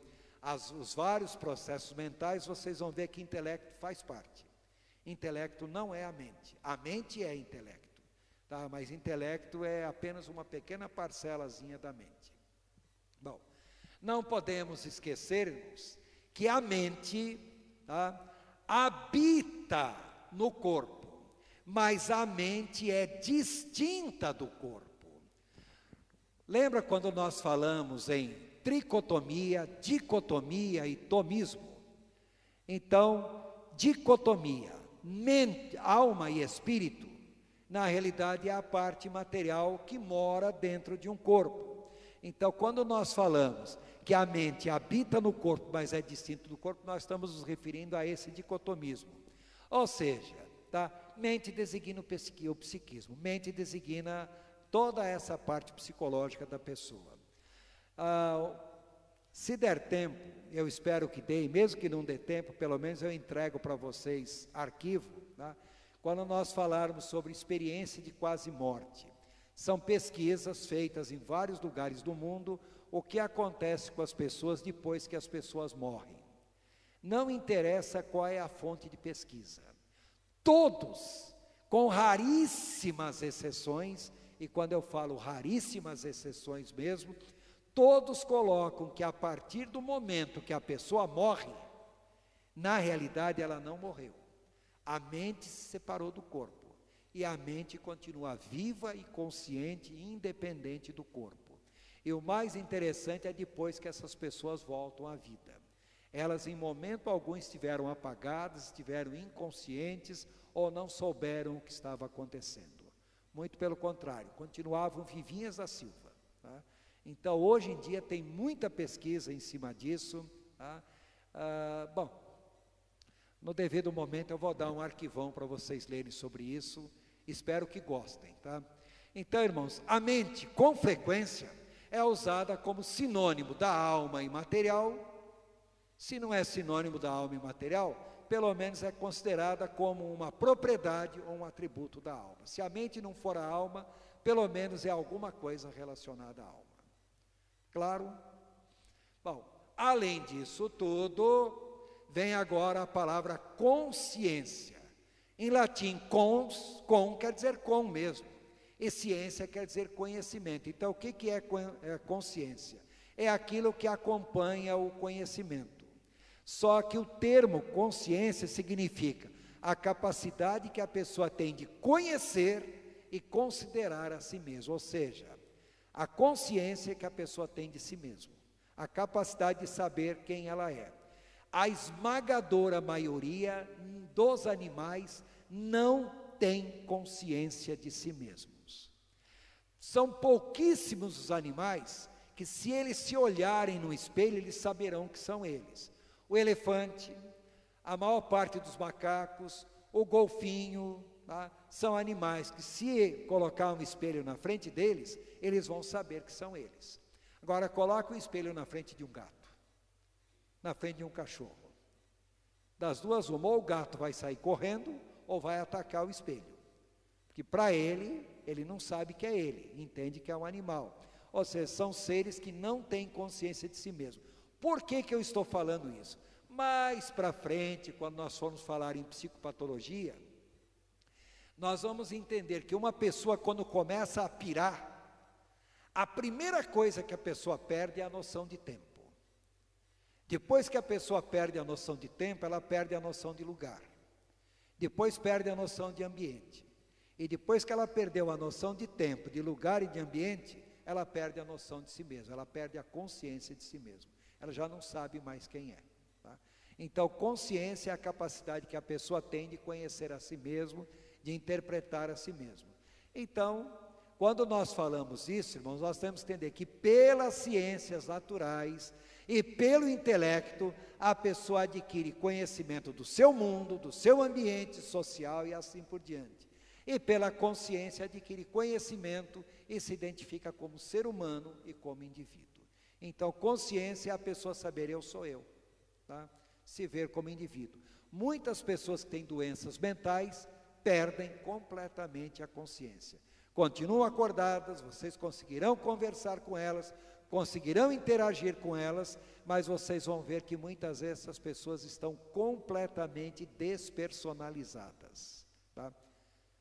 os vários processos mentais, vocês vão ver que intelecto faz parte. Intelecto não é a mente é intelecto, tá? Mas intelecto é apenas uma pequena parcelazinha da mente. Bom, não podemos esquecermos que a mente, tá, habita no corpo, mas a mente é distinta do corpo. Lembra quando nós falamos em tricotomia, dicotomia e tomismo? Então, dicotomia, mente, alma e espírito, na realidade é a parte material que mora dentro de um corpo. Então, quando nós falamos que a mente habita no corpo, mas é distinto do corpo, nós estamos nos referindo a esse dicotomismo. Ou seja, tá? Mente designa o psiquismo, mente designa toda essa parte psicológica da pessoa. Se der tempo, eu espero que dê, mesmo que não dê tempo, pelo menos eu entrego para vocês arquivo, tá? Quando nós falarmos sobre experiência de quase morte. São pesquisas feitas em vários lugares do mundo, o que acontece com as pessoas depois que as pessoas morrem. Não interessa qual é a fonte de pesquisa. Todos, com raríssimas exceções, e quando eu falo raríssimas exceções mesmo, todos colocam que a partir do momento que a pessoa morre, na realidade ela não morreu. A mente se separou do corpo. E a mente continua viva e consciente e independente do corpo. E o mais interessante é depois que essas pessoas voltam à vida. Elas em momento algum estiveram apagadas, estiveram inconscientes ou não souberam o que estava acontecendo. Muito pelo contrário, continuavam vivinhas da Silva. Tá? Então hoje em dia tem muita pesquisa em cima disso. Tá? Bom, no devido momento eu vou dar um arquivão para vocês lerem sobre isso. Espero que gostem, tá? Então, irmãos, a mente, com frequência, é usada como sinônimo da alma imaterial. Se não é sinônimo da alma imaterial, pelo menos é considerada como uma propriedade ou um atributo da alma. Se a mente não for a alma, pelo menos é alguma coisa relacionada à alma. Claro? Bom, Além disso tudo, vem agora a palavra consciência. Em latim, com quer dizer com mesmo, e ciência quer dizer conhecimento. Então, o que é consciência? É aquilo que acompanha o conhecimento. Só que o termo consciência significa a capacidade que a pessoa tem de conhecer e considerar a si mesma, ou seja, a consciência que a pessoa tem de si mesma, a capacidade de saber quem ela é. A esmagadora maioria dos animais não tem consciência de si mesmos. São pouquíssimos os animais que, se eles se olharem no espelho, eles saberão que são eles. O elefante, a maior parte dos macacos, o golfinho, tá? São animais que, se colocar um espelho na frente deles, eles vão saber que são eles. Agora, coloca o espelho na frente de um gato, na frente de um cachorro. Das duas, uma, ou o gato vai sair correndo, ou vai atacar o espelho. Porque para ele não sabe que é ele, entende que é um animal. Ou seja, são seres que não têm consciência de si mesmo. Por que eu estou falando isso? Mais para frente, quando nós formos falar em psicopatologia, nós vamos entender que uma pessoa, quando começa a pirar, a primeira coisa que a pessoa perde é a noção de tempo. Depois que a pessoa perde a noção de tempo, ela perde a noção de lugar. Depois perde a noção de ambiente. E depois que ela perdeu a noção de tempo, de lugar e de ambiente, ela perde a noção de si mesma, ela perde a consciência de si mesma. Ela já não sabe mais quem é. Tá? Então, consciência é a capacidade que a pessoa tem de conhecer a si mesmo, de interpretar a si mesmo. Então, quando nós falamos isso, irmãos, nós temos que entender que pelas ciências naturais e pelo intelecto, a pessoa adquire conhecimento do seu mundo, do seu ambiente social e assim por diante. E pela consciência adquire conhecimento e se identifica como ser humano e como indivíduo. Então, consciência é a pessoa saber, eu sou eu, tá? Se ver como indivíduo. Muitas pessoas que têm doenças mentais perdem completamente a consciência. Continuam acordadas, vocês conseguirão conversar com elas, conseguirão interagir com elas, mas vocês vão ver que muitas vezes essas pessoas estão completamente despersonalizadas. Tá?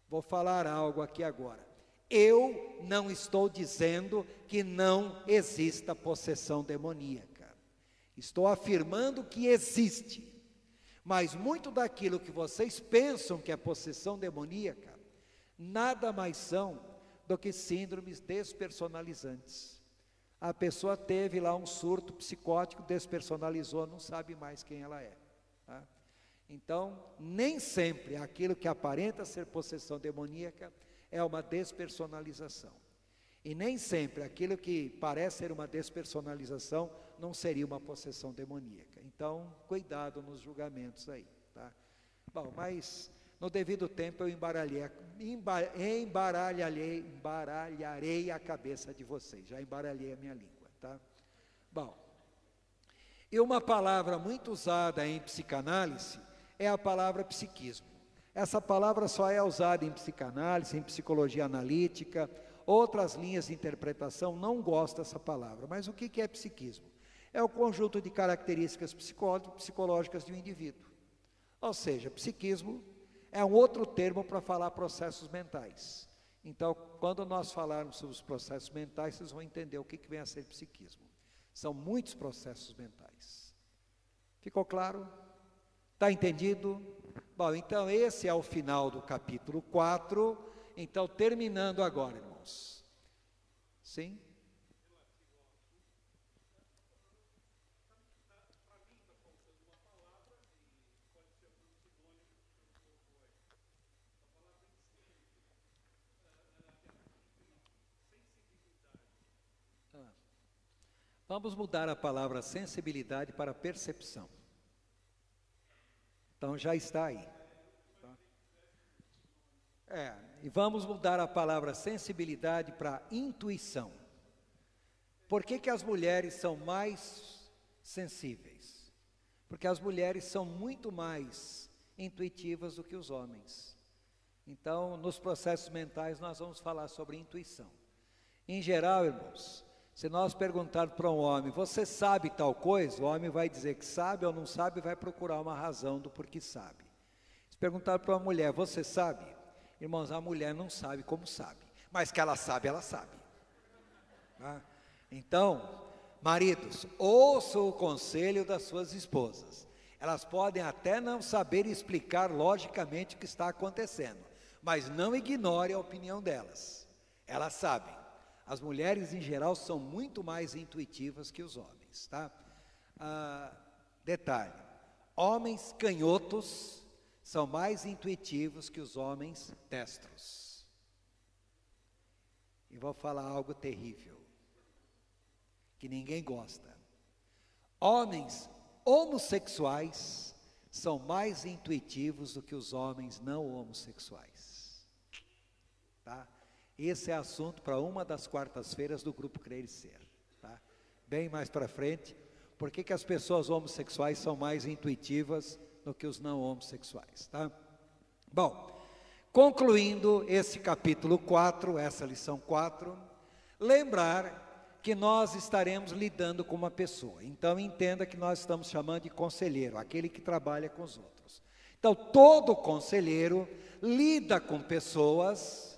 Vou falar algo aqui agora. Eu não estou dizendo que não exista possessão demoníaca. Estou afirmando que existe. Mas muito daquilo que vocês pensam que é possessão demoníaca, nada mais são do que síndromes despersonalizantes. A pessoa teve lá um surto psicótico, despersonalizou, não sabe mais quem ela é. Tá? Então, nem sempre aquilo que aparenta ser possessão demoníaca é uma despersonalização. E nem sempre aquilo que parece ser uma despersonalização não seria uma possessão demoníaca. Então, cuidado nos julgamentos aí. Tá? Bom, mas no devido tempo eu embaralharei a cabeça de vocês. Já embaralhei a minha língua. Tá? Bom, e uma palavra muito usada em psicanálise é a palavra psiquismo. Essa palavra só é usada em psicanálise, em psicologia analítica. Outras linhas de interpretação não gostam dessa palavra. Mas o que é psiquismo? É o conjunto de características psicológicas de um indivíduo. Ou seja, psiquismo é um outro termo para falar processos mentais. Então, quando nós falarmos sobre os processos mentais, vocês vão entender o que vem a ser psiquismo. São muitos processos mentais. Ficou claro? Está entendido? Bom, então esse é o final do capítulo 4. Então, terminando agora, irmãos. Sim? Vamos mudar a palavra sensibilidade para percepção. Então já está aí. E vamos mudar a palavra sensibilidade para intuição. Por que as mulheres são mais sensíveis? Porque as mulheres são muito mais intuitivas do que os homens. Então, nos processos mentais, nós vamos falar sobre intuição. Em geral, irmãos, Se nós perguntarmos para um homem, você sabe tal coisa? O homem vai dizer que sabe ou não sabe e vai procurar uma razão do porquê sabe. Se perguntar para uma mulher, você sabe? Irmãos, a mulher não sabe como sabe, mas que ela sabe, ela sabe. Tá? Então, maridos, ouçam o conselho das suas esposas. Elas podem até não saber explicar logicamente o que está acontecendo, mas não ignore a opinião delas. Elas sabem. As mulheres em geral são muito mais intuitivas que os homens, tá? Detalhe, homens canhotos são mais intuitivos que os homens destros. E vou falar algo terrível, que ninguém gosta. Homens homossexuais são mais intuitivos do que os homens não homossexuais, tá? Esse é assunto para uma das quartas-feiras do grupo Crer e Ser, tá? Bem mais para frente, por que as pessoas homossexuais são mais intuitivas do que os não homossexuais, tá? Bom, concluindo esse capítulo 4, essa lição 4, lembrar que nós estaremos lidando com uma pessoa. Então entenda que nós estamos chamando de conselheiro, aquele que trabalha com os outros. Então todo conselheiro lida com pessoas.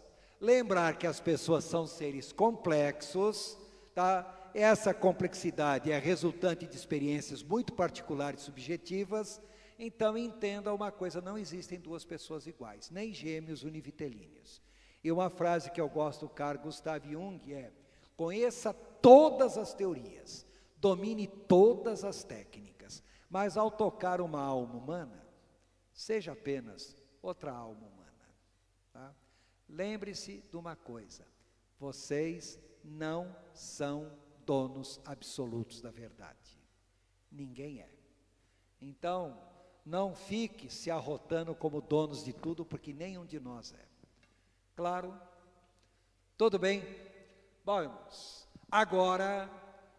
Lembrar que as pessoas são seres complexos, tá? Essa complexidade é resultante de experiências muito particulares e subjetivas. Então entenda uma coisa, não existem duas pessoas iguais, nem gêmeos univitelíneos. E uma frase que eu gosto do Carl Gustav Jung é: conheça todas as teorias, domine todas as técnicas, mas ao tocar uma alma humana, seja apenas outra alma humana, tá? Lembre-se de uma coisa, vocês não são donos absolutos da verdade, ninguém é. Então, não fique se arrotando como donos de tudo, porque nenhum de nós é. Claro? Tudo bem? Bom, irmãos, agora,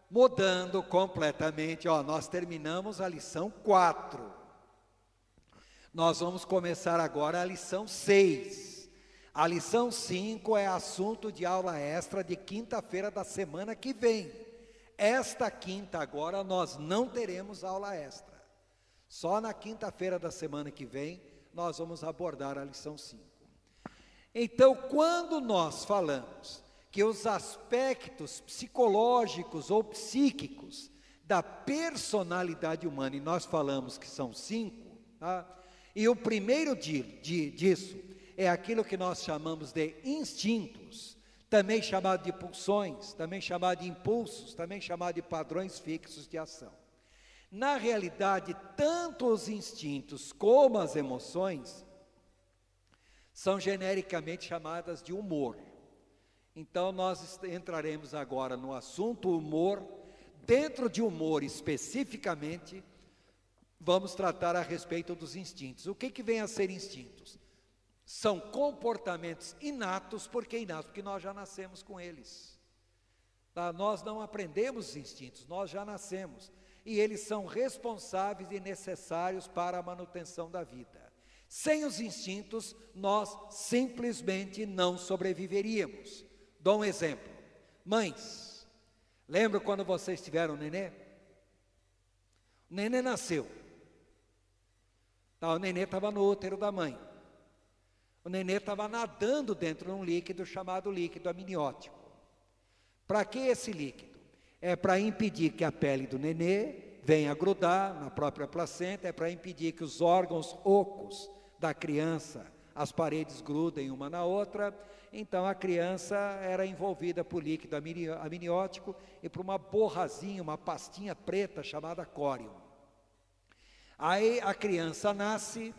mudando completamente, nós terminamos a lição 4. Nós vamos começar agora a lição 6. A lição 5 é assunto de aula extra de quinta-feira da semana que vem. Esta quinta agora nós não teremos aula extra. Só na quinta-feira da semana que vem nós vamos abordar a lição 5. Então, quando nós falamos que os aspectos psicológicos ou psíquicos da personalidade humana, e nós falamos que são 5, tá? E o primeiro disso é aquilo que nós chamamos de instintos, também chamado de pulsões, também chamado de impulsos, também chamado de padrões fixos de ação. Na realidade, tanto os instintos como as emoções são genericamente chamadas de humor. Então nós entraremos agora no assunto humor. Dentro de humor especificamente, vamos tratar a respeito dos instintos. O que vem a ser instintos? São comportamentos inatos, porque nós já nascemos com eles, tá? Nós não aprendemos os instintos, nós já nascemos, e eles são responsáveis e necessários para a manutenção da vida. Sem os instintos, nós simplesmente não sobreviveríamos. Dou um exemplo. Mães, lembra quando vocês tiveram um nenê? O nenê nasceu, tá? O nenê estava no útero da mãe. O nenê estava nadando dentro de um líquido chamado líquido amniótico. Para que esse líquido? É para impedir que a pele do nenê venha grudar na própria placenta, é para impedir que os órgãos ocos da criança, as paredes grudem uma na outra. Então a criança era envolvida por líquido amniótico e por uma borrazinha, uma pastinha preta chamada córium. Aí a criança nasce,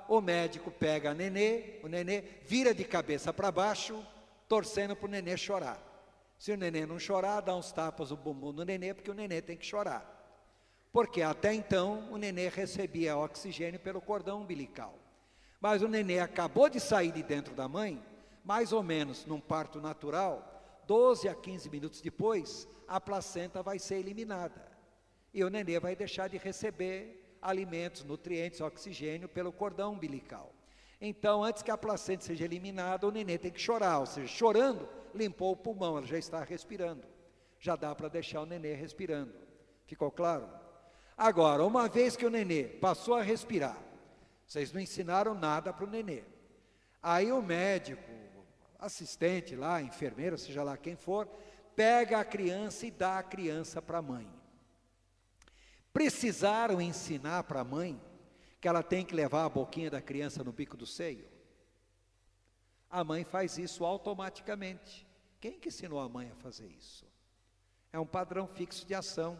o médico pega o nenê vira de cabeça para baixo, torcendo para o nenê chorar. Se o nenê não chorar, dá uns tapas no bumbum do nenê, porque o nenê tem que chorar. Porque até então o nenê recebia oxigênio pelo cordão umbilical. Mas o nenê acabou de sair de dentro da mãe, mais ou menos num parto natural, 12 a 15 minutos depois, a placenta vai ser eliminada. E o nenê vai deixar de receber alimentos, nutrientes, oxigênio pelo cordão umbilical. Então, antes que a placenta seja eliminada, o nenê tem que chorar, ou seja, chorando, limpou o pulmão, ela já está respirando. já dá para deixar o nenê respirando. Ficou claro? Agora, uma vez que o nenê passou a respirar, vocês não ensinaram nada para o nenê. Aí o médico, assistente lá, enfermeiro, seja lá quem for, pega a criança e dá a criança para a mãe. Precisaram ensinar para a mãe que ela tem que levar a boquinha da criança no bico do seio? A mãe faz isso automaticamente. Quem que ensinou a mãe a fazer isso? É um padrão fixo de ação,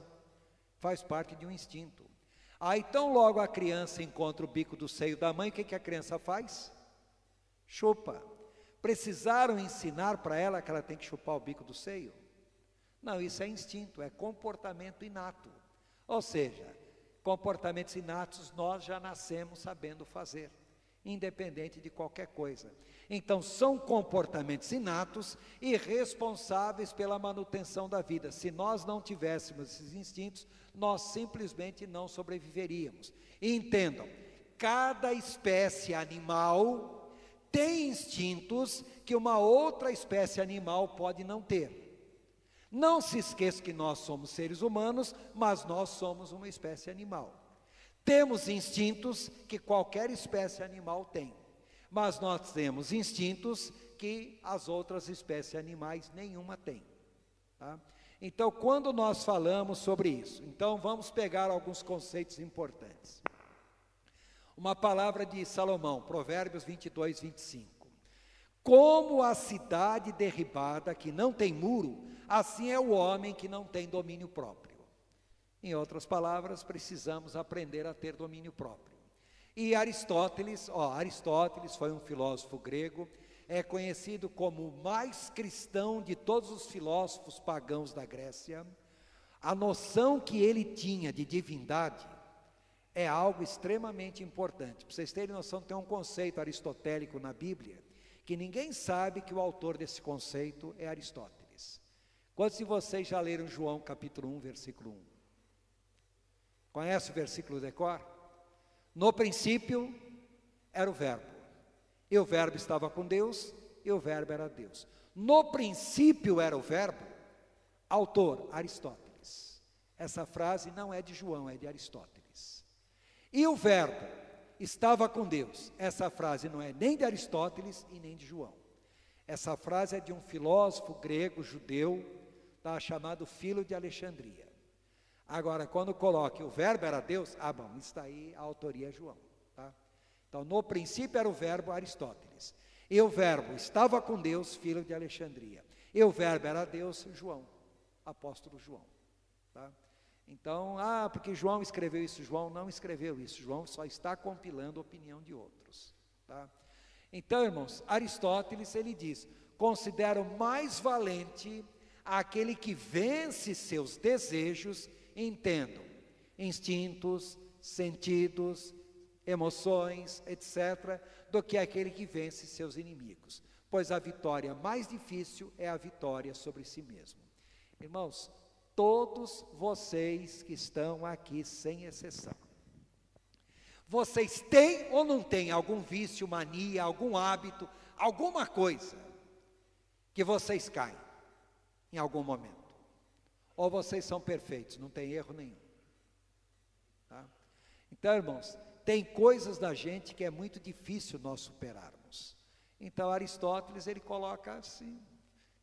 faz parte de um instinto. Aí tão logo a criança encontra o bico do seio da mãe, o que a criança faz? Chupa. Precisaram ensinar para ela que ela tem que chupar o bico do seio? Não, isso é instinto, é comportamento inato. Ou seja, comportamentos inatos nós já nascemos sabendo fazer, independente de qualquer coisa. Então são comportamentos inatos e responsáveis pela manutenção da vida. Se nós não tivéssemos esses instintos, nós simplesmente não sobreviveríamos. E entendam, cada espécie animal tem instintos que uma outra espécie animal pode não ter. Não se esqueça que nós somos seres humanos, mas nós somos uma espécie animal. Temos instintos que qualquer espécie animal tem, mas nós temos instintos que as outras espécies animais nenhuma tem. Tá? Então, quando nós falamos sobre isso, então vamos pegar alguns conceitos importantes. Uma palavra de Salomão, Provérbios 22, 25. Como a cidade derribada que não tem muro, assim é o homem que não tem domínio próprio. Em outras palavras, precisamos aprender a ter domínio próprio. E Aristóteles foi um filósofo grego, é conhecido como o mais cristão de todos os filósofos pagãos da Grécia. A noção que ele tinha de divindade é algo extremamente importante. Para vocês terem noção, tem um conceito aristotélico na Bíblia, que ninguém sabe que o autor desse conceito é Aristóteles. Quantos de vocês já leram João capítulo 1, versículo 1? Conhece o versículo de cor? No princípio era o verbo, e o verbo estava com Deus, e o verbo era Deus. No princípio era o verbo, autor Aristóteles. Essa frase não é de João, é de Aristóteles. E o verbo estava com Deus. Essa frase não é nem de Aristóteles e nem de João. Essa frase é de um filósofo grego, judeu, chamado Filo de Alexandria. Agora, quando coloca o verbo era Deus, bom, está aí, a autoria é João. Tá? Então, no princípio era o verbo Aristóteles. E o verbo estava com Deus, Filo de Alexandria. E o verbo era Deus, João, apóstolo João. Tá? Então, porque João escreveu isso, João não escreveu isso, João só está compilando a opinião de outros. Tá? Então, irmãos, Aristóteles, ele diz, considera mais valente aquele que vence seus desejos, entendam, instintos, sentidos, emoções, etc., do que aquele que vence seus inimigos, pois a vitória mais difícil é a vitória sobre si mesmo. Irmãos, todos vocês que estão aqui, sem exceção, vocês têm ou não têm algum vício, mania, algum hábito, alguma coisa que vocês caem em algum momento? Ou vocês são perfeitos, não tem erro nenhum? Tá? Então, irmãos, tem coisas da gente que é muito difícil nós superarmos. Então, Aristóteles, ele coloca assim,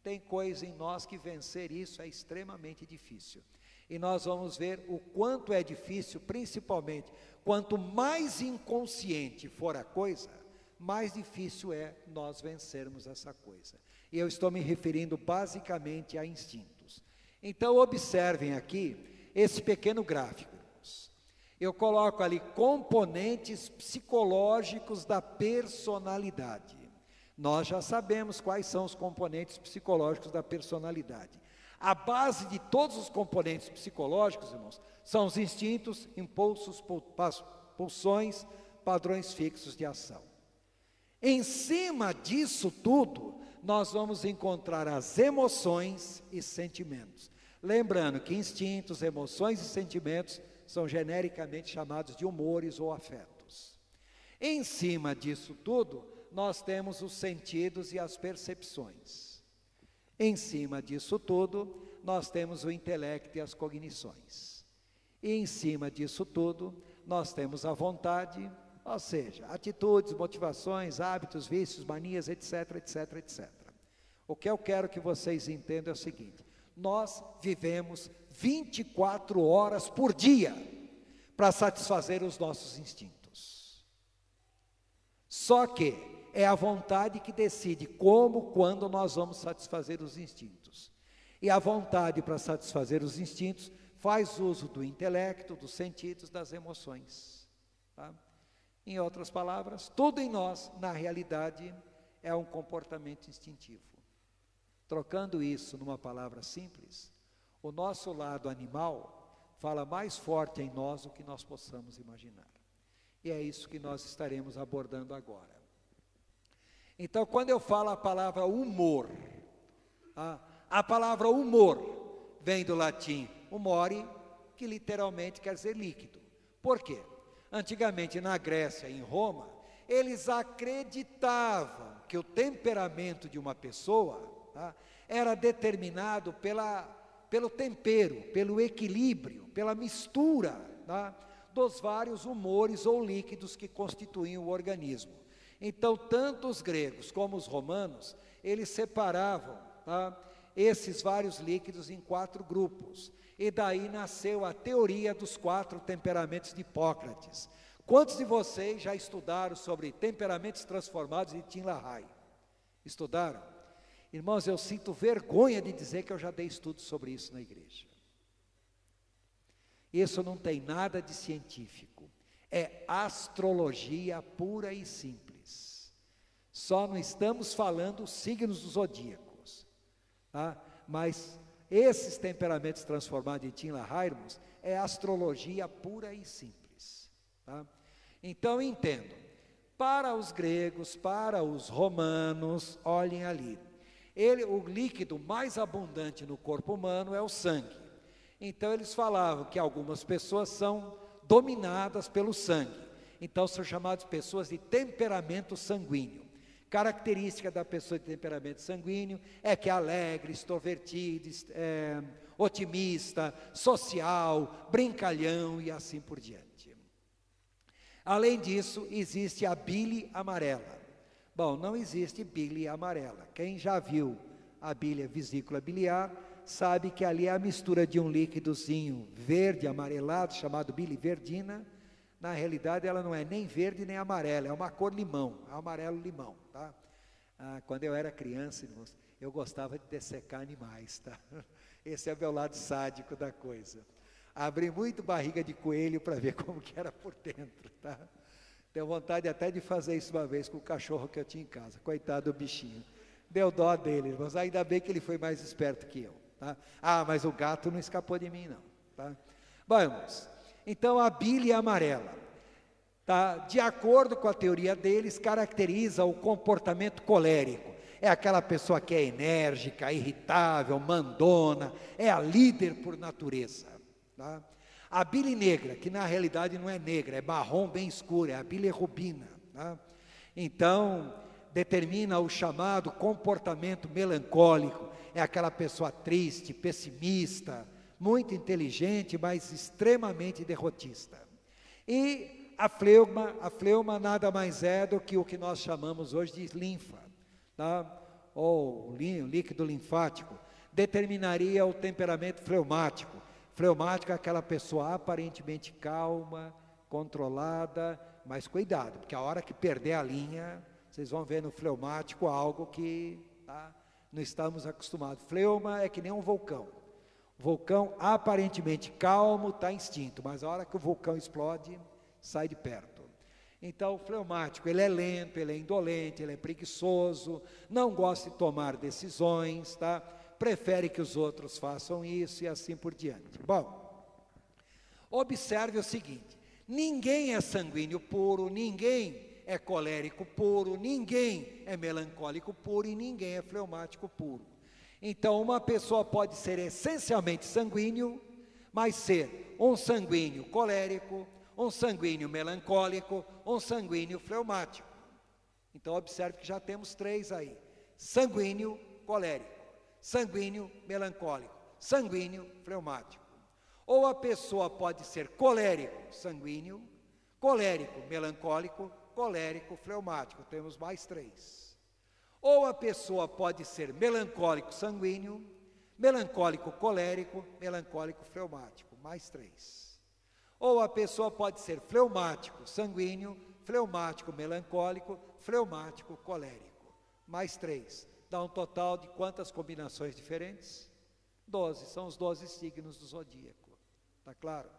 tem coisa em nós que vencer isso é extremamente difícil. E nós vamos ver o quanto é difícil, principalmente, quanto mais inconsciente for a coisa, mais difícil é nós vencermos essa coisa. E eu estou me referindo basicamente a instintos. Então, observem aqui esse pequeno gráfico, irmãos. Eu coloco ali componentes psicológicos da personalidade. Nós já sabemos quais são os componentes psicológicos da personalidade. A base de todos os componentes psicológicos, irmãos, são os instintos, impulsos, pulsões, padrões fixos de ação. Em cima disso tudo, nós vamos encontrar as emoções e sentimentos. Lembrando que instintos, emoções e sentimentos são genericamente chamados de humores ou afetos. Em cima disso tudo, nós temos os sentidos e as percepções. Em cima disso tudo, nós temos o intelecto e as cognições. E em cima disso tudo, nós temos a vontade, ou seja, atitudes, motivações, hábitos, vícios, manias, etc, etc, etc. O que eu quero que vocês entendam é o seguinte: nós vivemos 24 horas por dia para satisfazer os nossos instintos. Só que é a vontade que decide como, quando nós vamos satisfazer os instintos. E a vontade para satisfazer os instintos faz uso do intelecto, dos sentidos, das emoções. Tá? Em outras palavras, tudo em nós, na realidade, é um comportamento instintivo. Trocando isso numa palavra simples, o nosso lado animal fala mais forte em nós do que nós possamos imaginar. E é isso que nós estaremos abordando agora. Então, quando eu falo a palavra humor, a palavra humor vem do latim humore, que literalmente quer dizer líquido. Por quê? Antigamente na Grécia e em Roma, eles acreditavam que o temperamento de uma pessoa era determinado pelo tempero, pelo equilíbrio, pela mistura dos vários humores ou líquidos que constituíam o organismo. Então, tanto os gregos como os romanos, eles separavam esses vários líquidos em 4 grupos. E daí nasceu a teoria dos 4 temperamentos de Hipócrates. Quantos de vocês já estudaram sobre temperamentos transformados de Tim LaHaye? Estudaram? Irmãos, eu sinto vergonha de dizer que eu já dei estudo sobre isso na igreja. Isso não tem nada de científico. É astrologia pura e simples. Só não estamos falando os signos dos zodíacos. Mas esses temperamentos transformados em Tim LaHaye, irmãos, é astrologia pura e simples. Então entendo, para os gregos, para os romanos, olhem ali, o líquido mais abundante no corpo humano é o sangue. Então eles falavam que algumas pessoas são dominadas pelo sangue, então são chamadas pessoas de temperamento sanguíneo. Característica da pessoa de temperamento sanguíneo é que é alegre, extrovertida, otimista, social, brincalhão e assim por diante. Além disso, existe a bile amarela. Bom, não existe bile amarela. Quem já viu a bile, a vesícula biliar, sabe que ali é a mistura de um líquidozinho verde amarelado, chamado biliverdina. Na realidade, ela não é nem verde nem amarela, é uma cor limão, amarelo-limão, tá? Quando eu era criança, irmãos, eu gostava de dessecar animais, tá? Esse é o meu lado sádico da coisa. Abri muito barriga de coelho para ver como que era por dentro, tá? Tenho vontade até de fazer isso uma vez com o cachorro que eu tinha em casa, coitado do bichinho. Deu dó dele, irmãos, ainda bem que ele foi mais esperto que eu, tá? Mas o gato não escapou de mim não, tá? Vamos. Então a bile amarela, de acordo com a teoria deles, caracteriza o comportamento colérico. É aquela pessoa que é enérgica, irritável, mandona, é a líder por natureza. Tá? A bile negra, que na realidade não é negra, é marrom bem escura, é a bilirrubina. Tá? Então, determina o chamado comportamento melancólico, é aquela pessoa triste, pessimista, muito inteligente, mas extremamente derrotista. E a fleuma nada mais é do que o que nós chamamos hoje de linfa, tá? Ou líquido linfático, determinaria o temperamento fleumático. Fleumático é aquela pessoa aparentemente calma, controlada, mas cuidado, porque a hora que perder a linha, vocês vão ver no fleumático algo que não estamos acostumados. Fleuma é que nem um vulcão. Vulcão aparentemente calmo, está extinto, mas a hora que o vulcão explode, sai de perto. Então o fleumático, ele é lento, ele é indolente, ele é preguiçoso, não gosta de tomar decisões, tá? Prefere que os outros façam isso e assim por diante. Bom, observe o seguinte, ninguém é sanguíneo puro, ninguém é colérico puro, ninguém é melancólico puro e ninguém é fleumático puro. Então, uma pessoa pode ser essencialmente sanguíneo, mas ser um sanguíneo colérico, um sanguíneo melancólico, um sanguíneo fleumático. Então, observe que já temos 3 aí: sanguíneo colérico, sanguíneo melancólico, sanguíneo, fleumático. Ou a pessoa pode ser colérico, sanguíneo, colérico, melancólico, colérico, fleumático. Temos mais 3. Ou a pessoa pode ser melancólico, sanguíneo, melancólico, colérico, melancólico, fleumático. Mais 3. Ou a pessoa pode ser fleumático, sanguíneo, fleumático, melancólico, fleumático, colérico. Mais 3. Dá um total de quantas combinações diferentes? 12. São os 12 signos do zodíaco. Está claro?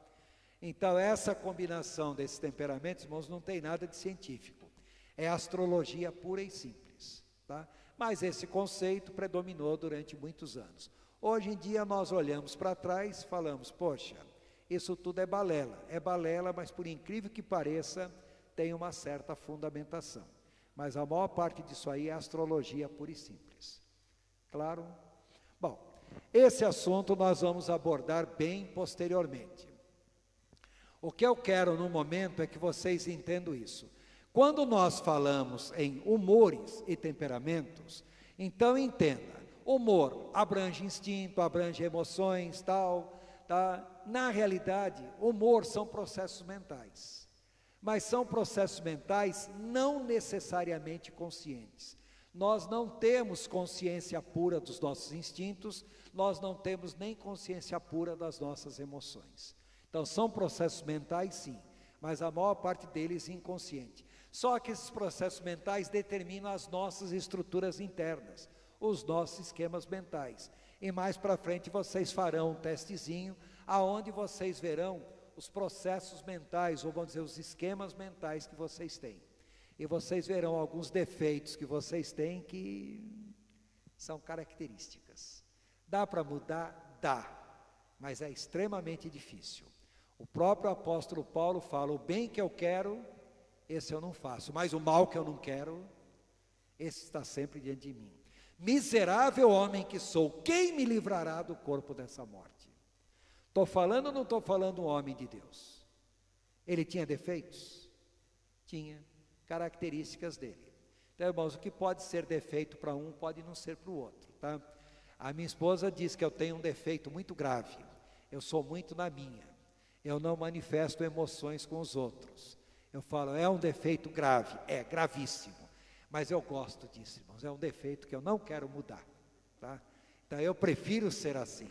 Então, essa combinação desses temperamentos, irmãos, não tem nada de científico. É astrologia pura e simples. Tá? Mas esse conceito predominou durante muitos anos. Hoje em dia, nós olhamos para trás e falamos, poxa, isso tudo é balela, mas por incrível que pareça, tem uma certa fundamentação. Mas a maior parte disso aí é astrologia pura e simples. Claro? Bom, esse assunto nós vamos abordar bem posteriormente. O que eu quero no momento é que vocês entendam isso. Quando nós falamos em humores e temperamentos, então entenda, humor abrange instinto, abrange emoções, tal, tá? Na realidade, humor são processos mentais. Mas são processos mentais não necessariamente conscientes. Nós não temos consciência pura dos nossos instintos, nós não temos nem consciência pura das nossas emoções. Então, são processos mentais, sim, mas a maior parte deles inconsciente. Só que esses processos mentais determinam as nossas estruturas internas, os nossos esquemas mentais. E mais para frente vocês farão um testezinho, aonde vocês verão os processos mentais, ou vamos dizer, os esquemas mentais que vocês têm. E vocês verão alguns defeitos que vocês têm que são características. Dá para mudar? Dá, mas é extremamente difícil. O próprio apóstolo Paulo fala, o bem que eu quero, esse eu não faço, mas o mal que eu não quero, esse está sempre diante de mim. Miserável homem que sou, quem me livrará do corpo dessa morte? Estou falando ou não estou falando um homem de Deus? Ele tinha defeitos? Tinha, características dele. Então, irmãos, o que pode ser defeito para um, pode não ser para o outro, tá? A minha esposa diz que eu tenho um defeito muito grave, eu sou muito na minha, eu não manifesto emoções com os outros. Eu falo, é um defeito grave, é gravíssimo, mas eu gosto disso, irmãos, é um defeito que eu não quero mudar, tá? Então, eu prefiro ser assim.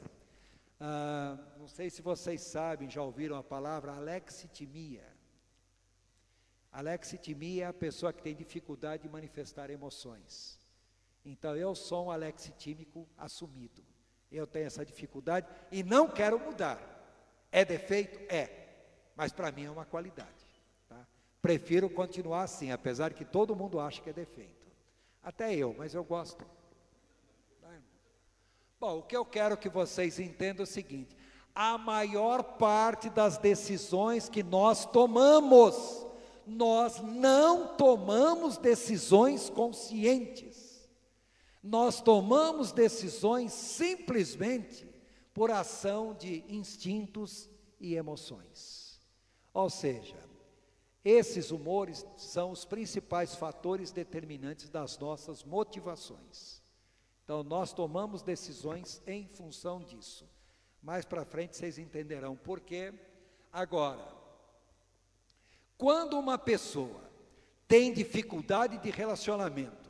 Não sei se vocês sabem, já ouviram a palavra alexitimia. Alexitimia é a pessoa que tem dificuldade de manifestar emoções. Então, eu sou um alexitímico assumido. Eu tenho essa dificuldade e não quero mudar. É defeito? É. Mas para mim é uma qualidade. Tá? Prefiro continuar assim, apesar que todo mundo acha que é defeito. Até eu, mas eu gosto. Bom, o que eu quero que vocês entendam é o seguinte, a maior parte das decisões que nós tomamos, nós não tomamos decisões conscientes, nós tomamos decisões simplesmente por ação de instintos e emoções. Ou seja, esses humores são os principais fatores determinantes das nossas motivações. Então, nós tomamos decisões em função disso. Mais para frente vocês entenderão por quê. Agora, quando uma pessoa tem dificuldade de relacionamento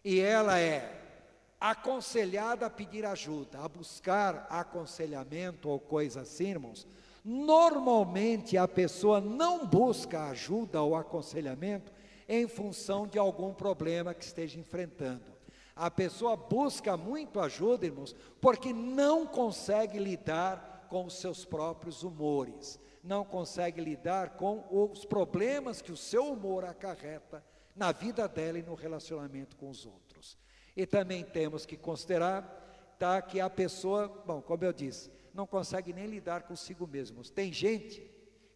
e ela é aconselhada a pedir ajuda, a buscar aconselhamento ou coisa assim, irmãos, normalmente a pessoa não busca ajuda ou aconselhamento em função de algum problema que esteja enfrentando. A pessoa busca muito ajuda, irmãos, porque não consegue lidar com os seus próprios humores, não consegue lidar com os problemas que o seu humor acarreta na vida dela e no relacionamento com os outros. E também temos que considerar, tá, que a pessoa, bom, como eu disse, não consegue nem lidar consigo mesmo. Tem gente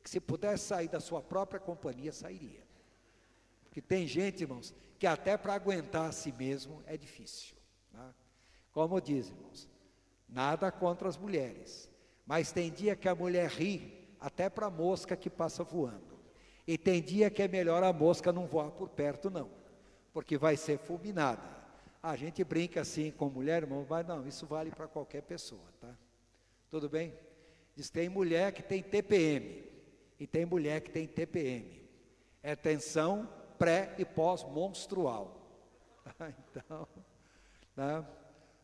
que se pudesse sair da sua própria companhia, sairia. Porque tem gente, irmãos, que até para aguentar a si mesmo é difícil. Tá? Como diz, irmãos, nada contra as mulheres, mas tem dia que a mulher ri até para a mosca que passa voando. E tem dia que é melhor a mosca não voar por perto não, porque vai ser fulminada. A gente brinca assim com mulher, irmão, mas não, isso vale para qualquer pessoa, tá? Tudo bem? Diz que tem mulher que tem TPM e tem mulher que tem TPM. É tensão pré e pós-menstrual. Então, né?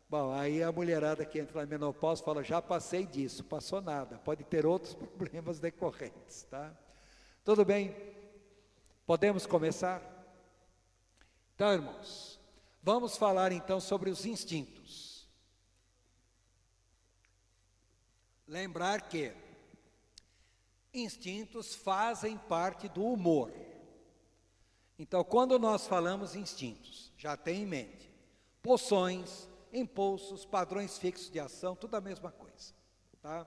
Bom, aí a mulherada que entra na menopausa fala, já passei disso, passou nada, pode ter outros problemas decorrentes, tá? Tudo bem? Podemos começar? Então, irmãos, vamos falar então sobre os instintos. Lembrar que instintos fazem parte do humor. Então, quando nós falamos instintos, já tem em mente pulsões, impulsos, padrões fixos de ação, tudo a mesma coisa, tá?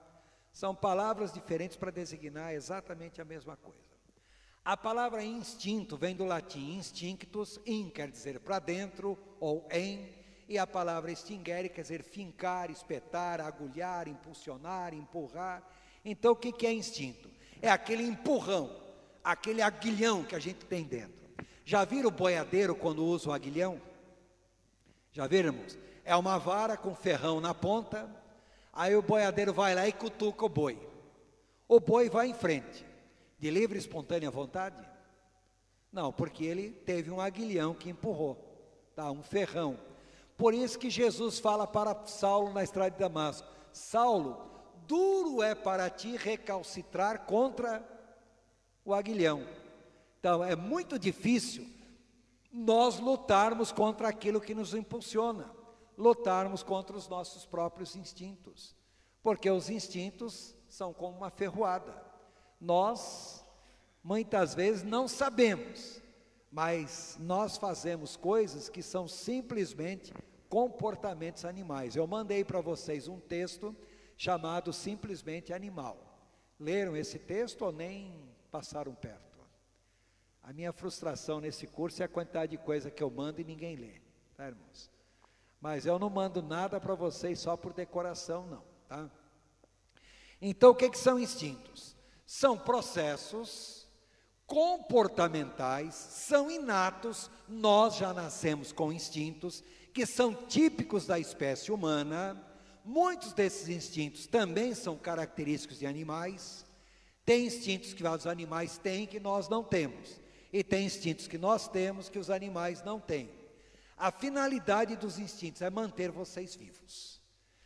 São palavras diferentes para designar exatamente a mesma coisa. A palavra instinto vem do latim instinctus, in quer dizer para dentro ou em, e a palavra extingere quer dizer fincar, espetar, agulhar, impulsionar, empurrar. Então o que é instinto? É aquele empurrão, aquele aguilhão que a gente tem dentro. Já viram o boiadeiro quando usa o aguilhão? Já viram, irmãos? É uma vara com ferrão na ponta, aí o boiadeiro vai lá e cutuca o boi. O boi vai em frente, de livre e espontânea vontade? Não, porque ele teve um aguilhão que empurrou, tá? Um ferrão. Por isso que Jesus fala para Saulo na estrada de Damasco, Saulo, duro é para ti recalcitrar contra o aguilhão. Então é muito difícil nós lutarmos contra aquilo que nos impulsiona, lutarmos contra os nossos próprios instintos, porque os instintos são como uma ferroada. Nós, muitas vezes, não sabemos, mas nós fazemos coisas que são simplesmente comportamentos animais. Eu mandei para vocês um texto chamado Simplesmente Animal. Leram esse texto ou nem passaram perto? A minha frustração nesse curso é a quantidade de coisa que eu mando e ninguém lê, tá, irmãos? Mas eu não mando nada para vocês só por decoração, não, tá? Então, o que são instintos? São processos comportamentais, são inatos, nós já nascemos com instintos, que são típicos da espécie humana. Muitos desses instintos também são característicos de animais. Tem instintos que os animais têm que nós não temos, e tem instintos que nós temos que os animais não têm. A finalidade dos instintos é manter vocês vivos.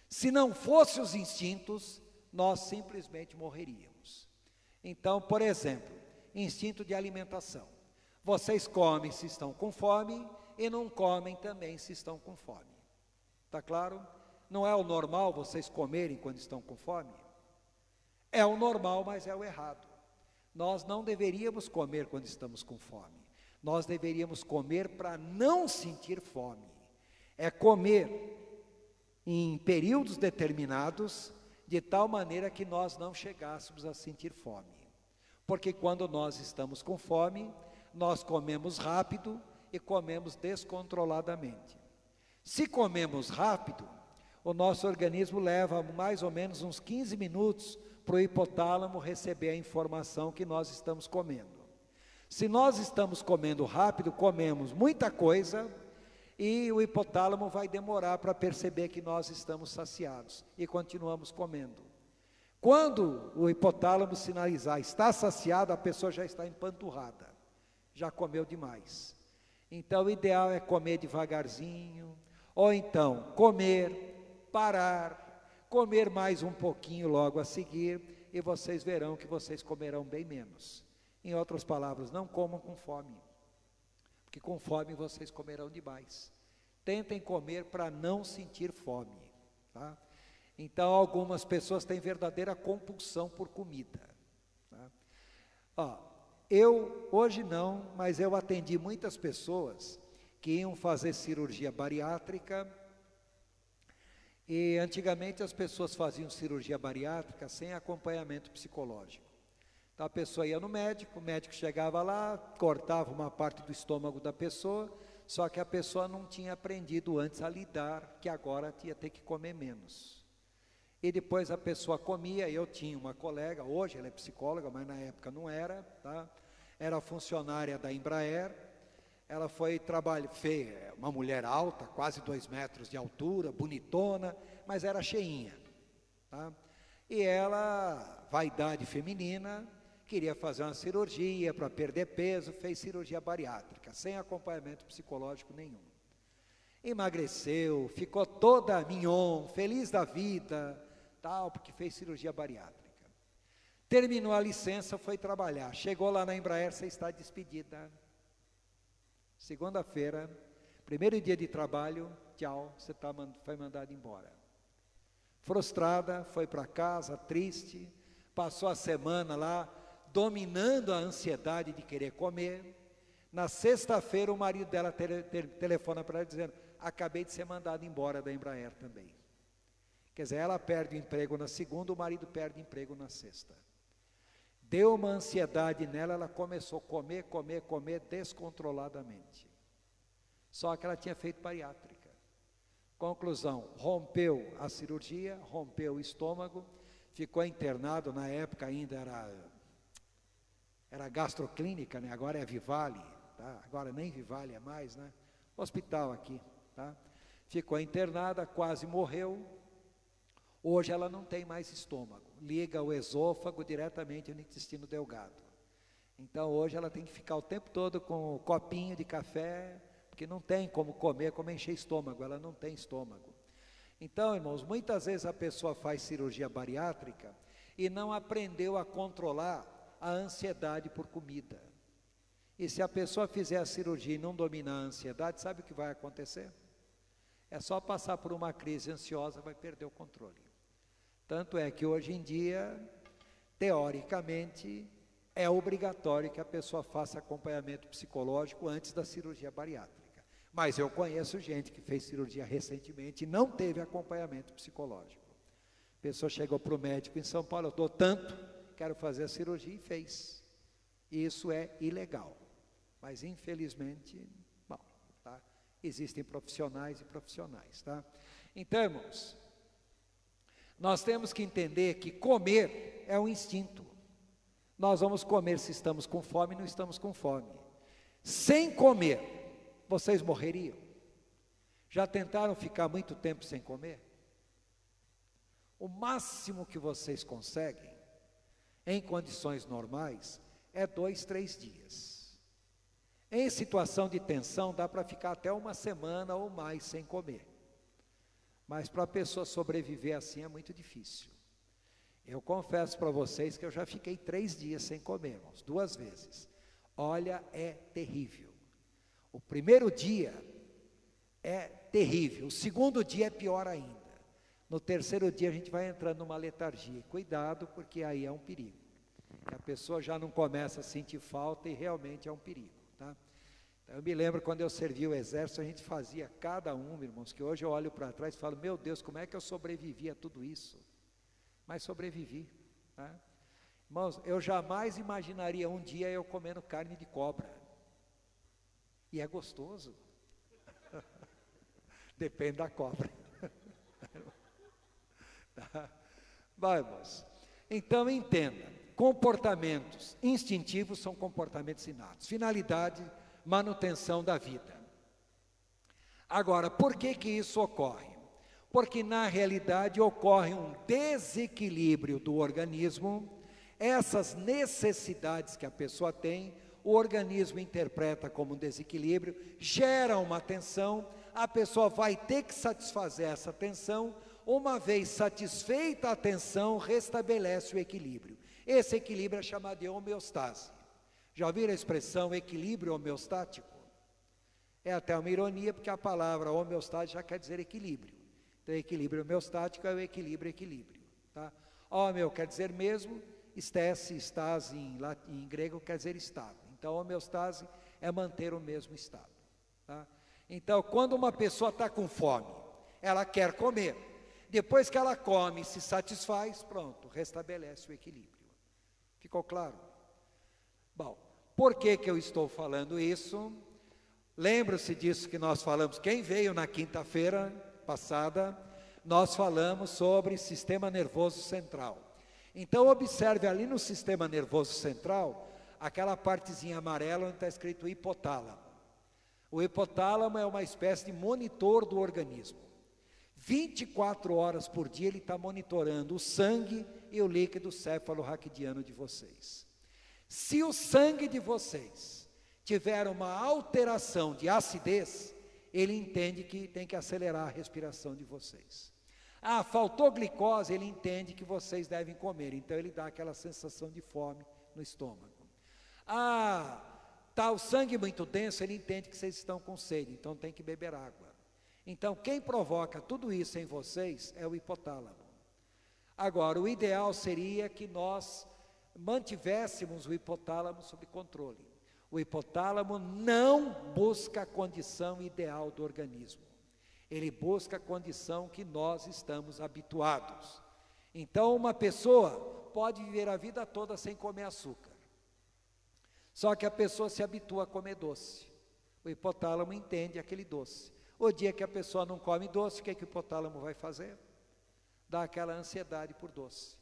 Se não fossem os instintos, nós simplesmente morreríamos. Então, por exemplo, instinto de alimentação. Vocês comem se estão com fome e não comem também se estão com fome. Está claro? Não é o normal vocês comerem quando estão com fome? É o normal, mas é o errado. Nós não deveríamos comer quando estamos com fome. Nós deveríamos comer para não sentir fome. É comer em períodos determinados, de tal maneira que nós não chegássemos a sentir fome. Porque quando nós estamos com fome, nós comemos rápido e comemos descontroladamente. Se comemos rápido, o nosso organismo leva mais ou menos uns 15 minutos para o hipotálamo receber a informação que nós estamos comendo. Se nós estamos comendo rápido, comemos muita coisa e o hipotálamo vai demorar para perceber que nós estamos saciados e continuamos comendo. Quando o hipotálamo sinalizar está saciado, a pessoa já está empanturrada, já comeu demais. Então o ideal é comer devagarzinho, ou então comer, parar, comer mais um pouquinho logo a seguir, e vocês verão que vocês comerão bem menos. Em outras palavras, não comam com fome, porque com fome vocês comerão demais. Tentem comer para não sentir fome, tá? Então algumas pessoas têm verdadeira compulsão por comida, tá? Eu, hoje não, mas eu atendi muitas pessoas que iam fazer cirurgia bariátrica. E antigamente as pessoas faziam cirurgia bariátrica sem acompanhamento psicológico. Então a pessoa ia no médico, o médico chegava lá, cortava uma parte do estômago da pessoa, só que a pessoa não tinha aprendido antes a lidar, que agora ia ter que comer menos. E depois a pessoa comia. Eu tinha uma colega, hoje ela é psicóloga, mas na época não era, tá? Era funcionária da Embraer. Ela foi feia, uma mulher alta, quase 2 metros de altura, bonitona, mas era cheinha, tá? E ela, vaidade feminina, queria fazer uma cirurgia para perder peso, fez cirurgia bariátrica, sem acompanhamento psicológico nenhum. Emagreceu, ficou toda mignon, feliz da vida, tal, porque fez cirurgia bariátrica. Terminou a licença, foi trabalhar. Chegou lá na Embraer, você está despedida. Segunda-feira, primeiro dia de trabalho, tchau, você foi mandado embora. Frustrada, foi para casa, triste, passou a semana lá, dominando a ansiedade de querer comer. Na sexta-feira, o marido dela telefona para ela dizendo: acabei de ser mandado embora da Embraer também. Quer dizer, ela perde o emprego na segunda, o marido perde o emprego na sexta. Deu uma ansiedade nela, ela começou a comer descontroladamente. Só que ela tinha feito bariátrica. Conclusão, rompeu a cirurgia, rompeu o estômago, ficou internado, na época ainda era gastroclínica, né? Agora é Vivale, tá? Agora nem Vivale é mais, né? Hospital aqui, tá? Ficou internada, quase morreu. Hoje ela não tem mais estômago, liga o esôfago diretamente no intestino delgado. Então hoje ela tem que ficar o tempo todo com um copinho de café, porque não tem como comer, como encher estômago, ela não tem estômago. Então, irmãos, muitas vezes a pessoa faz cirurgia bariátrica e não aprendeu a controlar a ansiedade por comida. E se a pessoa fizer a cirurgia e não dominar a ansiedade, sabe o que vai acontecer? É só passar por uma crise ansiosa, vai perder o controle. Tanto é que hoje em dia, teoricamente, é obrigatório que a pessoa faça acompanhamento psicológico antes da cirurgia bariátrica. Mas eu conheço gente que fez cirurgia recentemente e não teve acompanhamento psicológico. A pessoa chegou para o médico em São Paulo: eu dou tanto, quero fazer a cirurgia, e fez. Isso é ilegal. Mas infelizmente, bom, tá? Existem profissionais e profissionais, tá? Então, irmãos, nós temos que entender que comer é um instinto. Nós vamos comer se estamos com fome, não estamos com fome. Sem comer, vocês morreriam? Já tentaram ficar muito tempo sem comer? O máximo que vocês conseguem, em condições normais, é 2, 3 dias. Em situação de tensão, dá para ficar até uma semana ou mais sem comer. Mas para a pessoa sobreviver assim é muito difícil. Eu confesso para vocês que eu já fiquei 3 dias sem comer, irmãos, 2 vezes. Olha, é terrível. O primeiro dia é terrível, o segundo dia é pior ainda. No terceiro dia a gente vai entrando numa letargia. Cuidado, porque aí é um perigo. A pessoa já não começa a sentir falta e realmente é um perigo, tá? Então, eu me lembro quando eu servi o exército, a gente fazia cada um, irmãos, que hoje eu olho para trás e falo: meu Deus, como é que eu sobrevivi a tudo isso? Mas sobrevivi, tá? Irmãos, eu jamais imaginaria um dia eu comendo carne de cobra. E é gostoso. Depende da cobra. Tá? Vamos. Então entenda, comportamentos instintivos são comportamentos inatos. Finalidade, manutenção da vida. Agora, por que isso ocorre? Porque na realidade ocorre um desequilíbrio do organismo. Essas necessidades que a pessoa tem, o organismo interpreta como um desequilíbrio, gera uma tensão, a pessoa vai ter que satisfazer essa tensão. Uma vez satisfeita a tensão, restabelece o equilíbrio. Esse equilíbrio é chamado de homeostase. Já ouviram a expressão equilíbrio homeostático? É até uma ironia, porque a palavra homeostase já quer dizer equilíbrio. Então, equilíbrio homeostático é o equilíbrio, tá? Homeo quer dizer mesmo, estese, estase em grego quer dizer estado. Então, homeostase é manter o mesmo estado, tá? Então, quando uma pessoa está com fome, ela quer comer. Depois que ela come e se satisfaz, pronto, restabelece o equilíbrio. Ficou claro? Bom, por que eu estou falando isso? Lembra-se disso que nós falamos, quem veio na quinta-feira passada, nós falamos sobre sistema nervoso central. Então observe ali no sistema nervoso central, aquela partezinha amarela onde está escrito hipotálamo. O hipotálamo é uma espécie de monitor do organismo. 24 horas por dia ele está monitorando o sangue e o líquido céfalo-raquidiano de vocês. Se o sangue de vocês tiver uma alteração de acidez, ele entende que tem que acelerar a respiração de vocês. Faltou glicose, ele entende que vocês devem comer, então ele dá aquela sensação de fome no estômago. Está o sangue muito denso, ele entende que vocês estão com sede, então tem que beber água. Então, quem provoca tudo isso em vocês é o hipotálamo. Agora, o ideal seria que nós mantivéssemos o hipotálamo sob controle. O hipotálamo não busca a condição ideal do organismo. Ele busca a condição que nós estamos habituados. Então, uma pessoa pode viver a vida toda sem comer açúcar. Só que a pessoa se habitua a comer doce. O hipotálamo entende aquele doce. O dia que a pessoa não come doce, o que o hipotálamo vai fazer? Dá aquela ansiedade por doce.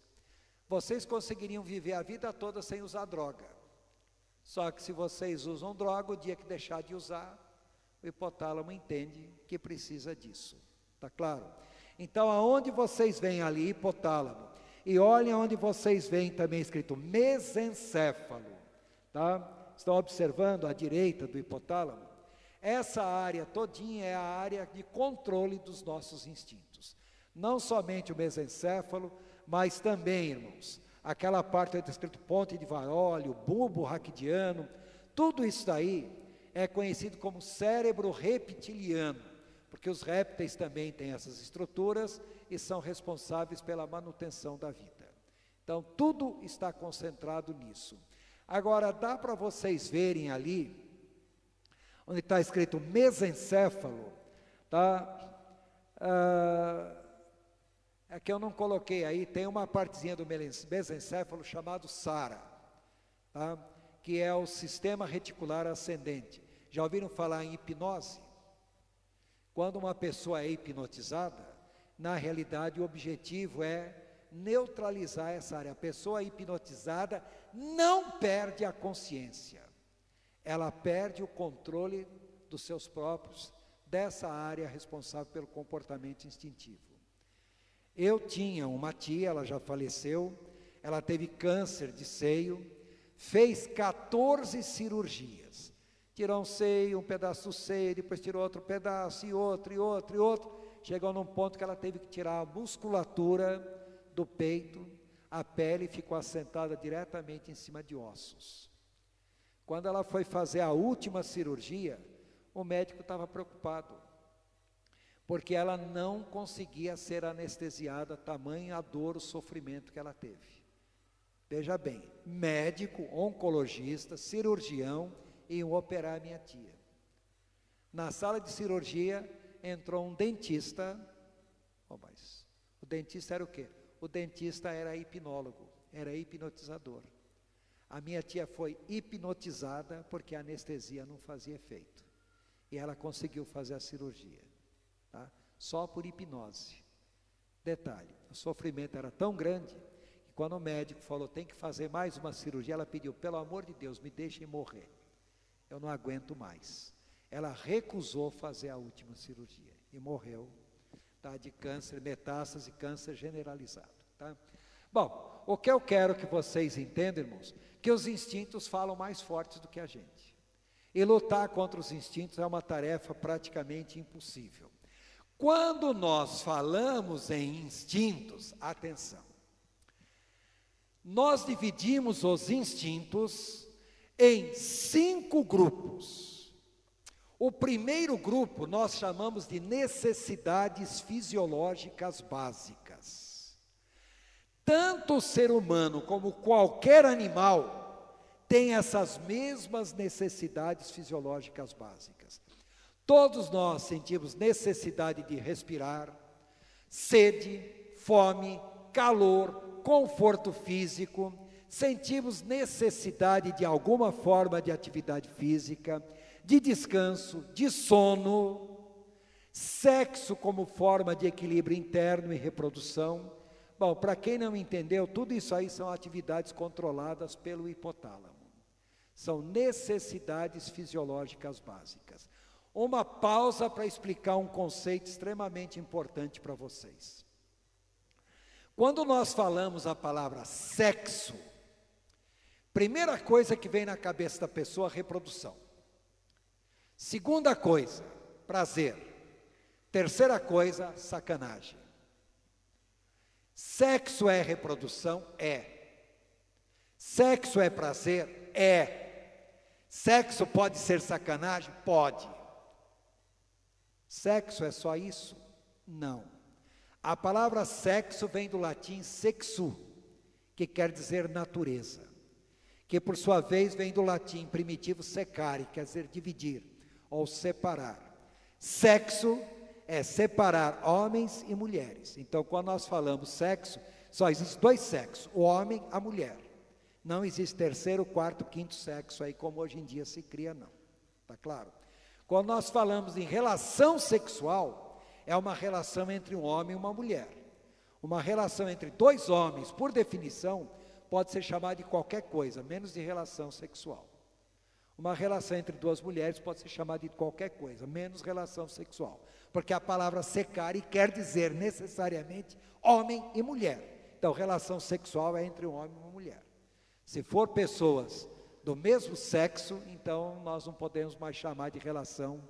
Vocês conseguiriam viver a vida toda sem usar droga. Só que se vocês usam droga, o dia que deixar de usar, o hipotálamo entende que precisa disso. Está claro? Então, aonde vocês veem ali hipotálamo, e olhem onde vocês veem também escrito mesencéfalo, tá? Estão observando à direita do hipotálamo? Essa área todinha é a área de controle dos nossos instintos. Não somente o mesencéfalo, mas também, irmãos, aquela parte onde está escrito ponte de Varolli, o bulbo raquidiano, tudo isso daí é conhecido como cérebro reptiliano, porque os répteis também têm essas estruturas e são responsáveis pela manutenção da vida. Então, tudo está concentrado nisso. Agora, dá para vocês verem ali, onde está escrito mesencéfalo, tá? É que eu não coloquei aí, tem uma partezinha do mesencéfalo chamado SARA, tá? Que é o sistema reticular ascendente. Já ouviram falar em hipnose? Quando uma pessoa é hipnotizada, na realidade o objetivo é neutralizar essa área. A pessoa hipnotizada não perde a consciência. Ela perde o controle dos seus próprios, dessa área responsável pelo comportamento instintivo. Eu tinha uma tia, ela já faleceu, ela teve câncer de seio, fez 14 cirurgias. Tirou um seio, um pedaço do seio, depois tirou outro pedaço, e outro, e outro, e outro. Chegou num ponto que ela teve que tirar a musculatura do peito, a pele ficou assentada diretamente em cima de ossos. Quando ela foi fazer a última cirurgia, o médico estava preocupado, porque ela não conseguia ser anestesiada, tamanha a dor, o sofrimento que ela teve. Veja bem, médico, oncologista, cirurgião, iam operar a minha tia. Na sala de cirurgia, entrou um dentista. Mas o dentista era o quê? O dentista era hipnólogo, era hipnotizador. A minha tia foi hipnotizada porque a anestesia não fazia efeito. E ela conseguiu fazer a cirurgia, tá? Só por hipnose. Detalhe, o sofrimento era tão grande que quando o médico falou, tem que fazer mais uma cirurgia, ela pediu, pelo amor de Deus, me deixem morrer. Eu não aguento mais. Ela recusou fazer a última cirurgia e morreu, tá? De câncer, metástase, câncer generalizado, tá? Bom, o que eu quero que vocês entendam, irmãos, que os instintos falam mais fortes do que a gente. E lutar contra os instintos é uma tarefa praticamente impossível. Quando nós falamos em instintos, atenção, nós dividimos os instintos em 5 grupos. O primeiro grupo nós chamamos de necessidades fisiológicas básicas. Tanto o ser humano como qualquer animal tem essas mesmas necessidades fisiológicas básicas. Todos nós sentimos necessidade de respirar, sede, fome, calor, conforto físico, sentimos necessidade de alguma forma de atividade física, de descanso, de sono, sexo como forma de equilíbrio interno e reprodução. Bom, para quem não entendeu, tudo isso aí são atividades controladas pelo hipotálamo. São necessidades fisiológicas básicas. uma pausa para explicar um conceito extremamente importante para vocês. Quando nós falamos a palavra sexo, primeira coisa que vem na cabeça da pessoa, reprodução. Segunda coisa, prazer. Terceira coisa, sacanagem. Sexo é reprodução? É. Sexo é prazer? É. Sexo pode ser sacanagem? Pode. Sexo é só isso? Não. A palavra sexo vem do latim sexu, que quer dizer natureza, que por sua vez vem do latim primitivo secare, quer dizer dividir ou separar. Sexo é separar homens e mulheres. Então, quando nós falamos sexo, só existe dois sexos, o homem e a mulher. Não existe terceiro, quarto, quinto sexo aí, como hoje em dia se cria, não. Está claro? Quando nós falamos em relação sexual, é uma relação entre um homem e uma mulher. Uma relação entre dois homens, por definição, pode ser chamada de qualquer coisa, menos de relação sexual. Uma relação entre duas mulheres pode ser chamada de qualquer coisa, menos relação sexual. Porque a palavra secare quer dizer necessariamente homem e mulher. Então, relação sexual é entre um homem e uma mulher. Se for pessoas do mesmo sexo, então nós não podemos mais chamar de relação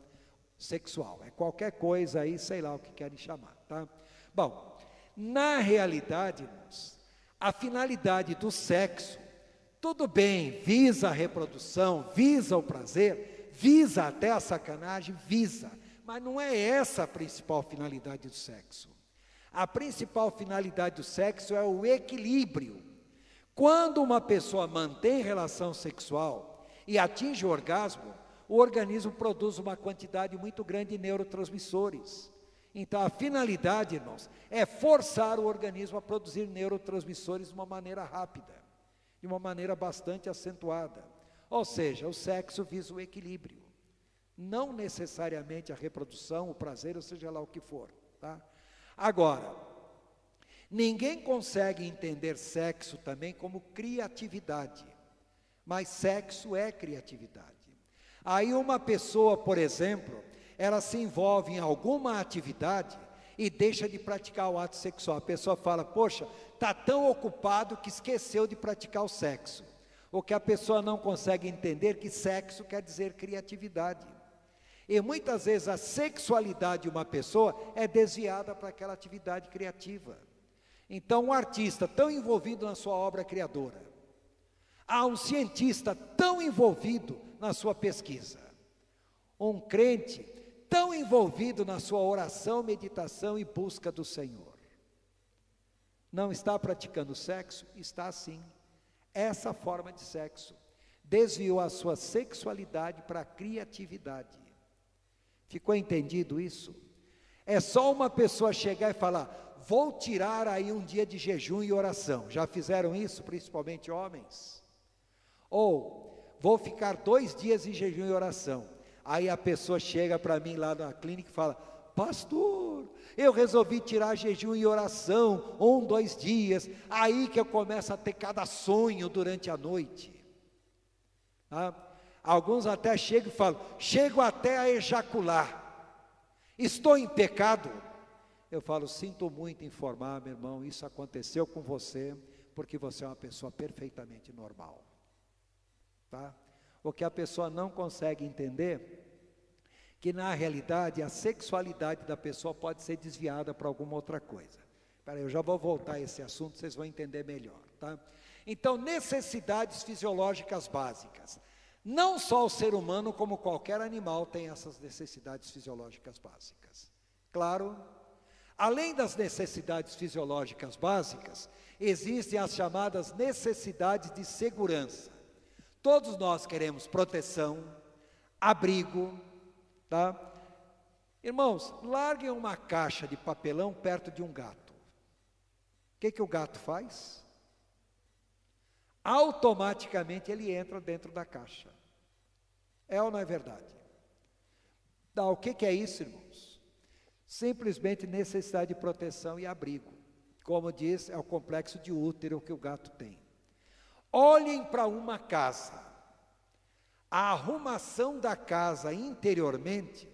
sexual. É qualquer coisa aí, sei lá o que querem chamar, tá? Bom, na realidade, irmãos, a finalidade do sexo, tudo bem, visa a reprodução, visa o prazer, visa até a sacanagem, visa, mas não é essa a principal finalidade do sexo. A principal finalidade do sexo é o equilíbrio. Quando uma pessoa mantém relação sexual e atinge o orgasmo, o organismo produz uma quantidade muito grande de neurotransmissores. Então, a finalidade, irmãos, é forçar o organismo a produzir neurotransmissores de uma maneira rápida, de uma maneira bastante acentuada. Ou seja, o sexo visa o equilíbrio, não necessariamente a reprodução, o prazer, ou seja lá o que for, tá? Agora, ninguém consegue entender sexo também como criatividade, mas sexo é criatividade. Aí uma pessoa, por exemplo, ela se envolve em alguma atividade e deixa de praticar o ato sexual. A pessoa fala, poxa, está tão ocupado que esqueceu de praticar o sexo. O que a pessoa não consegue entender que sexo quer dizer criatividade. E muitas vezes a sexualidade de uma pessoa é desviada para aquela atividade criativa. Então, um artista tão envolvido na sua obra criadora, há um cientista tão envolvido na sua pesquisa, um crente tão envolvido na sua oração, meditação e busca do Senhor. Não está praticando sexo? Está sim. Essa forma de sexo desviou a sua sexualidade para a criatividade. Ficou entendido isso? É só uma pessoa chegar e falar, vou tirar aí um dia de jejum e oração. Já fizeram isso, principalmente homens? Ou, vou ficar 2 dias em jejum e oração. Aí a pessoa chega para mim lá na clínica e fala, pastor, eu resolvi tirar jejum e oração, 1, 2 dias, aí que eu começo a ter cada sonho durante a noite. Alguns até chegam e falam, chego até a ejacular, estou em pecado? Eu falo, sinto muito informar, meu irmão, isso aconteceu com você, porque você é uma pessoa perfeitamente normal. Tá? O que a pessoa não consegue entender, que na realidade a sexualidade da pessoa pode ser desviada para alguma outra coisa. Espera aí, eu já vou voltar a esse assunto, vocês vão entender melhor, tá? Então, necessidades fisiológicas básicas. Não só o ser humano, como qualquer animal tem essas necessidades fisiológicas básicas. Claro, além das necessidades fisiológicas básicas, existem as chamadas necessidades de segurança. Todos nós queremos proteção, abrigo, tá? Irmãos, larguem uma caixa de papelão perto de um gato. O que o gato faz? Automaticamente ele entra dentro da caixa. É ou não é verdade? O que é isso, irmãos? Simplesmente necessidade de proteção e abrigo. Como diz, é o complexo de útero que o gato tem. Olhem para uma casa. A arrumação da casa interiormente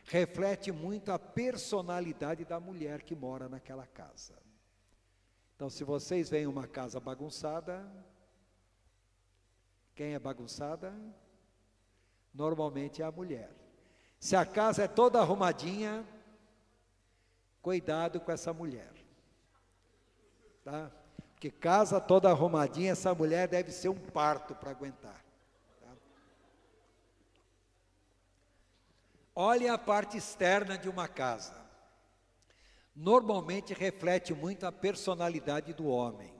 reflete muito a personalidade da mulher que mora naquela casa. Então, se vocês veem uma casa bagunçada, quem é bagunçada? Normalmente é a mulher. Se a casa é toda arrumadinha, cuidado com essa mulher, tá? Porque casa toda arrumadinha, essa mulher deve ser um parto para aguentar. Tá? Olhem a parte externa de uma casa. Normalmente reflete muito a personalidade do homem.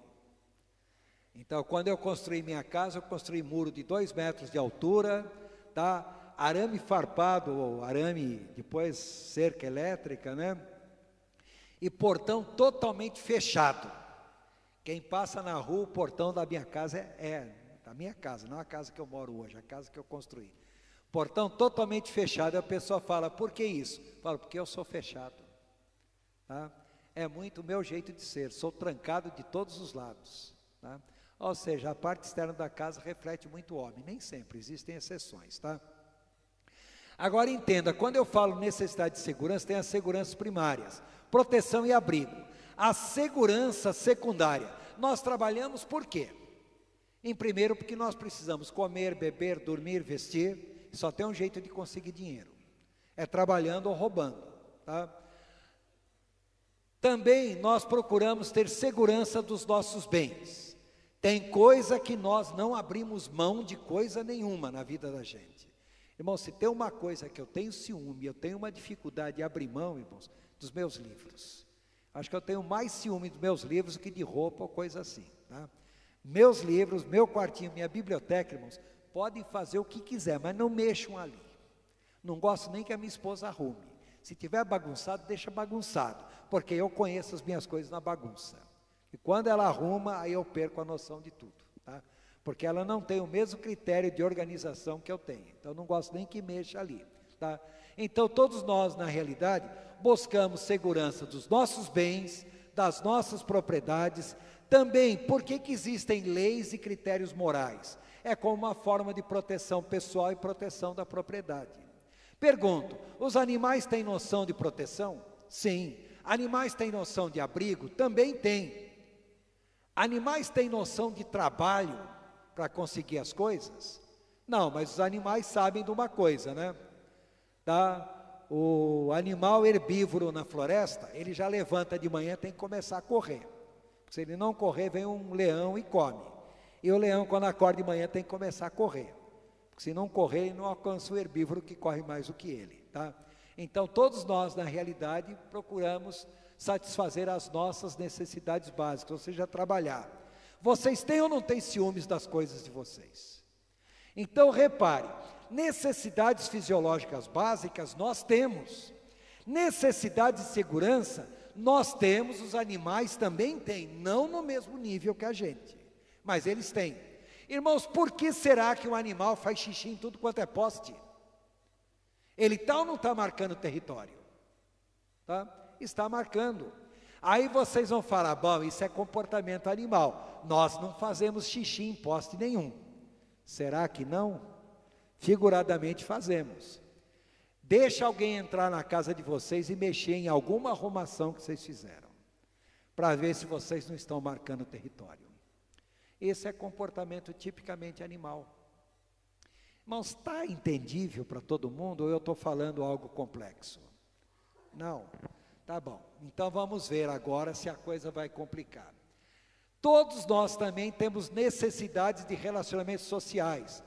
Então, quando eu construí minha casa, eu construí muro de 2 metros de altura, tá? Arame farpado, ou arame, depois cerca elétrica, né? E portão totalmente fechado. Quem passa na rua, o portão da minha casa é da minha casa, não a casa que eu moro hoje, a casa que eu construí. Portão totalmente fechado, e a pessoa fala, por que isso? Eu falo, porque eu sou fechado. Tá? É muito o meu jeito de ser, sou trancado de todos os lados. Tá? Ou seja, a parte externa da casa reflete muito o homem, nem sempre, existem exceções. Tá? Agora entenda, quando eu falo necessidade de segurança, tem as seguranças primárias, proteção e abrigo. A segurança secundária, nós trabalhamos por quê? Em primeiro, porque nós precisamos comer, beber, dormir, vestir, só tem um jeito de conseguir dinheiro, é trabalhando ou roubando, tá? Também nós procuramos ter segurança dos nossos bens, tem coisa que nós não abrimos mão de coisa nenhuma na vida da gente. Irmão, se tem uma coisa que eu tenho ciúme, eu tenho uma dificuldade de abrir mão, irmãos, dos meus livros. Acho que eu tenho mais ciúme dos meus livros do que de roupa ou coisa assim, tá? Meus livros, meu quartinho, minha biblioteca, irmãos, podem fazer o que quiser, mas não mexam ali. Não gosto nem que a minha esposa arrume. Se tiver bagunçado, deixa bagunçado, porque eu conheço as minhas coisas na bagunça. E quando ela arruma, aí eu perco a noção de tudo, tá? Porque ela não tem o mesmo critério de organização que eu tenho. Então, eu não gosto nem que mexa ali, tá? Então, todos nós, na realidade, buscamos segurança dos nossos bens, das nossas propriedades. Também, por que existem leis e critérios morais? É como uma forma de proteção pessoal e proteção da propriedade. Pergunto, os animais têm noção de proteção? Sim. Animais têm noção de abrigo? Também têm. Animais têm noção de trabalho para conseguir as coisas? Não, mas os animais sabem de uma coisa, né? Tá? O animal herbívoro na floresta, ele já levanta de manhã, tem que começar a correr. Se ele não correr, vem um leão e come. E o leão, quando acorda de manhã, tem que começar a correr. Porque se não correr, ele não alcança o herbívoro que corre mais do que ele. Tá? Então, todos nós, na realidade, procuramos satisfazer as nossas necessidades básicas, ou seja, trabalhar. Vocês têm ou não têm ciúmes das coisas de vocês? Então, repare, necessidades fisiológicas básicas nós temos, necessidades de segurança nós temos, os animais também têm, não no mesmo nível que a gente, mas eles têm. Irmãos, por que será que um animal faz xixi em tudo quanto é poste? Ele está ou não está marcando território? Tá? Está marcando. Aí vocês vão falar, bom, isso é comportamento animal, nós não fazemos xixi em poste nenhum. Será que não? Figuradamente fazemos. Deixa alguém entrar na casa de vocês e mexer em alguma arrumação que vocês fizeram, para ver se vocês não estão marcando território. Esse é comportamento tipicamente animal. Irmãos, está entendível para todo mundo ou eu estou falando algo complexo? Não? Tá bom. Então vamos ver agora se a coisa vai complicar. Todos nós também temos necessidades de relacionamentos sociais,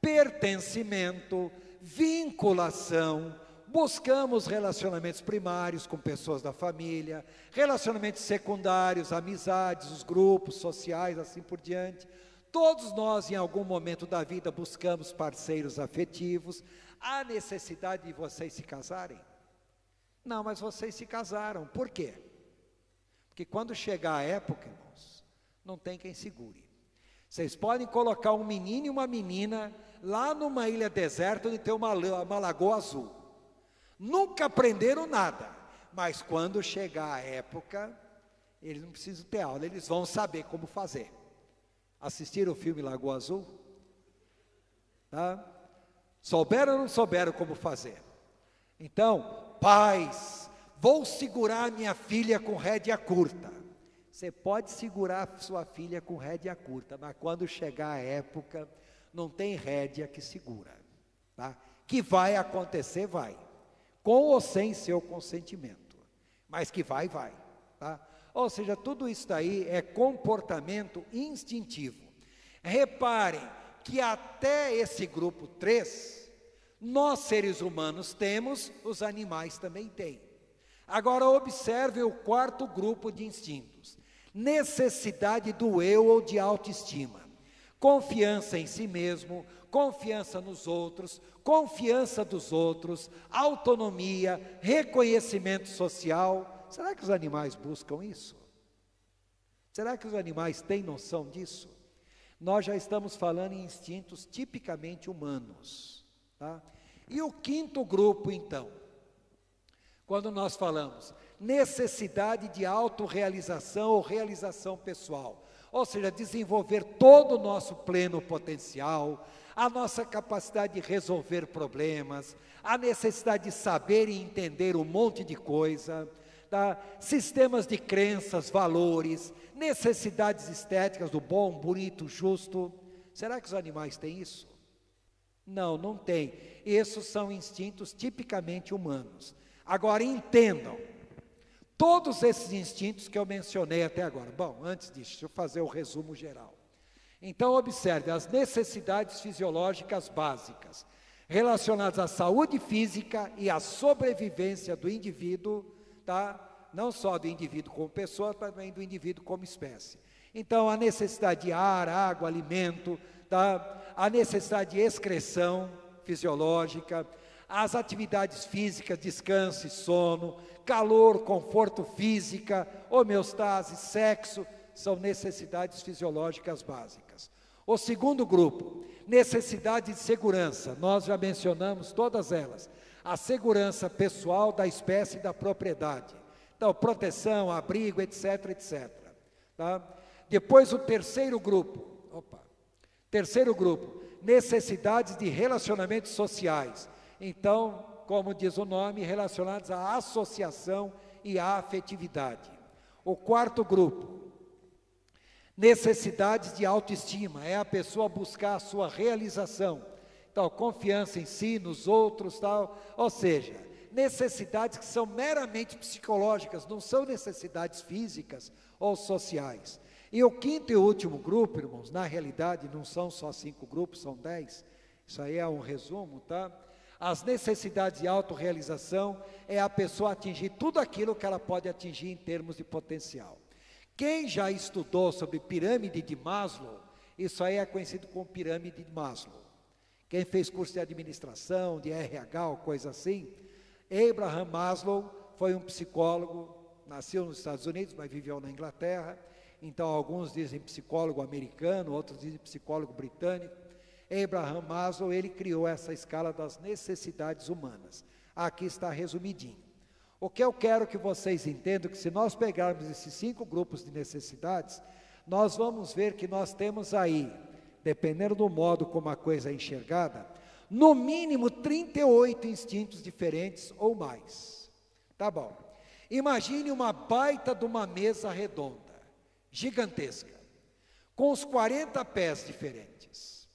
pertencimento, vinculação, buscamos relacionamentos primários com pessoas da família, relacionamentos secundários, amizades, os grupos sociais, assim por diante. Todos nós, em algum momento da vida, buscamos parceiros afetivos. Há necessidade de vocês se casarem? Não, mas vocês se casaram. Por quê? Porque quando chegar a época, irmãos, não tem quem segure. Vocês podem colocar um menino e uma menina lá numa ilha deserta onde tem uma lagoa azul. Nunca aprenderam nada, mas quando chegar a época, eles não precisam ter aula, eles vão saber como fazer. Assistiram o filme Lagoa Azul? Tá? Souberam ou não souberam como fazer? Então, pais, vou segurar minha filha com rédea curta. Você pode segurar sua filha com rédea curta, mas quando chegar a época, não tem rédea que segura, tá? Que vai acontecer, vai, com ou sem seu consentimento, mas que vai, tá? Ou seja, tudo isso daí é comportamento instintivo. Reparem que até esse grupo 3, nós seres humanos temos, os animais também têm. Agora observe o quarto grupo de instintos: necessidade do eu ou de autoestima, confiança em si mesmo, confiança nos outros, confiança dos outros, autonomia, reconhecimento social. Será que os animais buscam isso? Será que os animais têm noção disso? Nós já estamos falando em instintos tipicamente humanos, tá? E o quinto grupo, então, quando nós falamos necessidade de autorrealização ou realização pessoal, ou seja, desenvolver todo o nosso pleno potencial, a nossa capacidade de resolver problemas, a necessidade de saber e entender um monte de coisa, tá? Sistemas de crenças, valores, necessidades estéticas do bom, bonito, justo. Será que os animais têm isso? Não, não tem. Esses são instintos tipicamente humanos. Agora entendam, todos esses instintos que eu mencionei até agora. Bom, antes disso, deixa eu fazer o resumo geral. Então observe as necessidades fisiológicas básicas, relacionadas à saúde física e à sobrevivência do indivíduo, tá? Não só do indivíduo como pessoa, mas também do indivíduo como espécie. Então a necessidade de ar, água, alimento, tá? A necessidade de excreção fisiológica, as atividades físicas, descanso e sono, calor, conforto física, homeostase, sexo, são necessidades fisiológicas básicas. O segundo grupo, necessidade de segurança, nós já mencionamos todas elas. A segurança pessoal da espécie e da propriedade. Então, proteção, abrigo, etc, etc. Tá? Depois o terceiro grupo, necessidades de relacionamentos sociais. Então, como diz o nome, relacionados à associação e à afetividade. O quarto grupo, necessidades de autoestima, é a pessoa buscar a sua realização. Então, confiança em si, nos outros, tal. Ou seja, necessidades que são meramente psicológicas, não são necessidades físicas ou sociais. E o quinto e último grupo, irmãos, na realidade não são só 5 grupos, são 10, isso aí é um resumo, tá? As necessidades de autorrealização é a pessoa atingir tudo aquilo que ela pode atingir em termos de potencial. Quem já estudou sobre pirâmide de Maslow, isso aí é conhecido como pirâmide de Maslow. Quem fez curso de administração, de RH ou coisa assim, Abraham Maslow foi um psicólogo, nasceu nos Estados Unidos, mas viveu na Inglaterra. Então alguns dizem psicólogo americano, outros dizem psicólogo britânico. Abraham Maslow, ele criou essa escala das necessidades humanas. Aqui está resumidinho. O que eu quero que vocês entendam, que se nós pegarmos esses 5 grupos de necessidades, nós vamos ver que nós temos aí, dependendo do modo como a coisa é enxergada, no mínimo 38 instintos diferentes ou mais. Tá bom. Imagine uma baita de uma mesa redonda, gigantesca, com os 40 pés diferentes.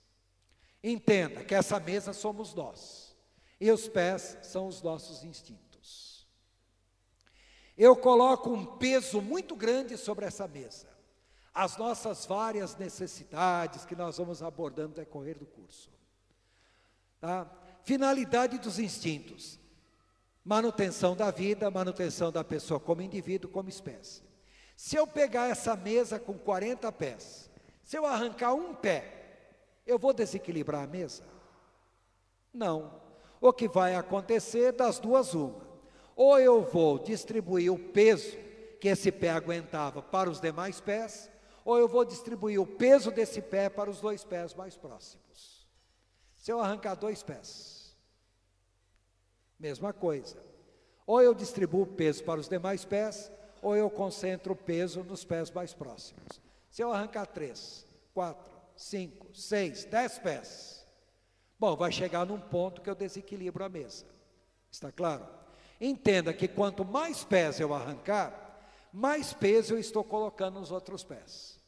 Entenda que essa mesa somos nós, e os pés são os nossos instintos. Eu coloco um peso muito grande sobre essa mesa, as nossas várias necessidades que nós vamos abordando no decorrer do curso. Tá? Finalidade dos instintos: manutenção da vida, manutenção da pessoa como indivíduo, como espécie. Se eu pegar essa mesa com 40 pés, se eu arrancar um pé, eu vou desequilibrar a mesa? Não. O que vai acontecer, das duas uma: ou eu vou distribuir o peso que esse pé aguentava para os demais pés, ou eu vou distribuir o peso desse pé para os 2 pés mais próximos. Se eu arrancar 2 pés, mesma coisa. Ou eu distribuo o peso para os demais pés, ou eu concentro o peso nos pés mais próximos. Se eu arrancar 3, 4, 5, 6, 10 pés, bom, vai chegar num ponto que eu desequilibro a mesa. Está claro? Entenda que quanto mais pés eu arrancar, mais peso eu estou colocando nos outros pés.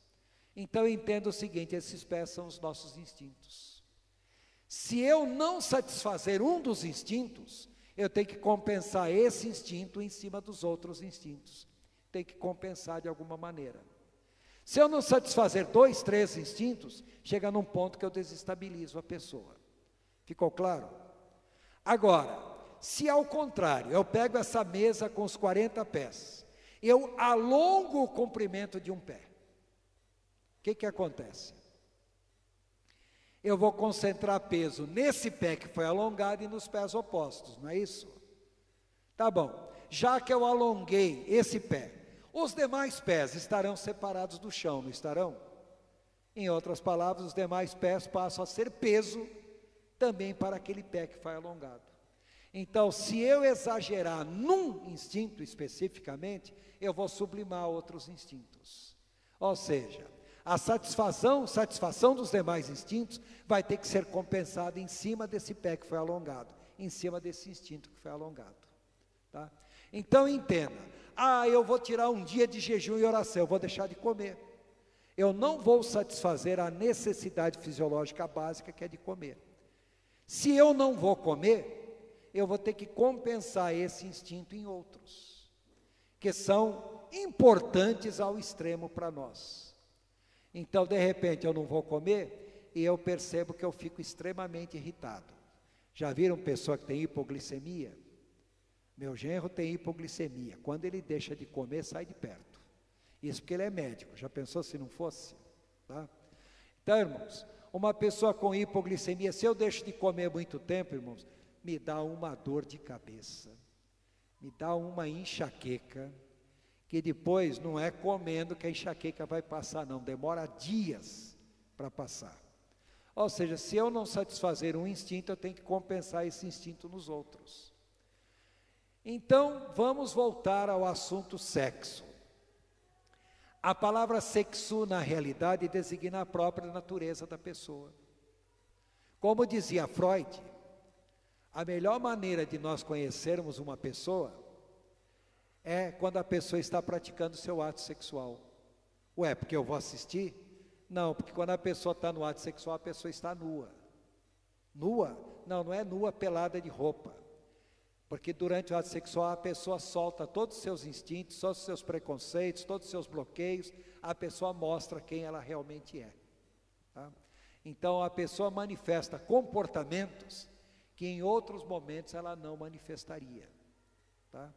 Então entenda o seguinte: esses pés são os nossos instintos. Se eu não satisfazer um dos instintos, eu tenho que compensar esse instinto em cima dos outros instintos. Tem que compensar de alguma maneira. Se eu não satisfazer 2, 3 instintos, chega num ponto que eu desestabilizo a pessoa. Ficou claro? Agora, se ao contrário, eu pego essa mesa com os 40 pés, eu alongo o comprimento de um pé, o que acontece? Eu vou concentrar peso nesse pé que foi alongado e nos pés opostos, não é isso? Tá bom, já que eu alonguei esse pé, os demais pés estarão separados do chão, não estarão? Em outras palavras, os demais pés passam a ser peso também para aquele pé que foi alongado. Então, se eu exagerar num instinto especificamente, eu vou sublimar outros instintos. Ou seja, a satisfação dos demais instintos vai ter que ser compensada em cima desse pé que foi alongado, em cima desse instinto que foi alongado. Tá? Então entenda, eu vou tirar um dia de jejum e oração, eu vou deixar de comer. Eu não vou satisfazer a necessidade fisiológica básica que é de comer. Se eu não vou comer, eu vou ter que compensar esse instinto em outros, que são importantes ao extremo para nós. Então, de repente, eu não vou comer e eu percebo que eu fico extremamente irritado. Já viram pessoa que tem hipoglicemia? Meu genro tem hipoglicemia. Quando ele deixa de comer, sai de perto. Isso porque ele é médico. Já pensou se não fosse? Tá? Então, irmãos, uma pessoa com hipoglicemia, se eu deixo de comer muito tempo, irmãos, me dá uma dor de cabeça, me dá uma enxaqueca, que depois não é comendo que a enxaqueca vai passar, não, demora dias para passar. Ou seja, se eu não satisfazer um instinto, eu tenho que compensar esse instinto nos outros. Então, vamos voltar ao assunto sexo. A palavra sexo, na realidade, designa a própria natureza da pessoa. Como dizia Freud, a melhor maneira de nós conhecermos uma pessoa é quando a pessoa está praticando seu ato sexual. Ué, porque eu vou assistir? Não, porque quando a pessoa está no ato sexual, a pessoa está nua. Nua? Não, não é nua pelada de roupa. Porque durante o ato sexual a pessoa solta todos os seus instintos, todos os seus preconceitos, todos os seus bloqueios, a pessoa mostra quem ela realmente é. Tá? Então a pessoa manifesta comportamentos que em outros momentos ela não manifestaria. Tá?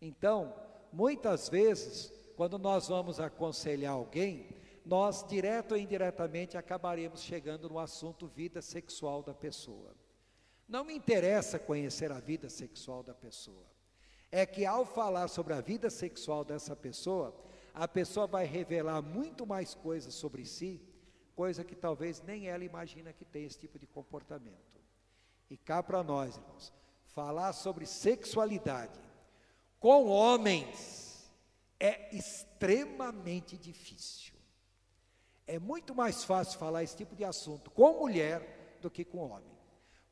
Então, muitas vezes, quando nós vamos aconselhar alguém, nós, direto ou indiretamente, acabaremos chegando no assunto vida sexual da pessoa. Não me interessa conhecer a vida sexual da pessoa. É que ao falar sobre a vida sexual dessa pessoa, a pessoa vai revelar muito mais coisas sobre si, coisa que talvez nem ela imagina que tem esse tipo de comportamento. E cá para nós, irmãos, falar sobre sexualidade com homens é extremamente difícil. É muito mais fácil falar esse tipo de assunto com mulher do que com homem.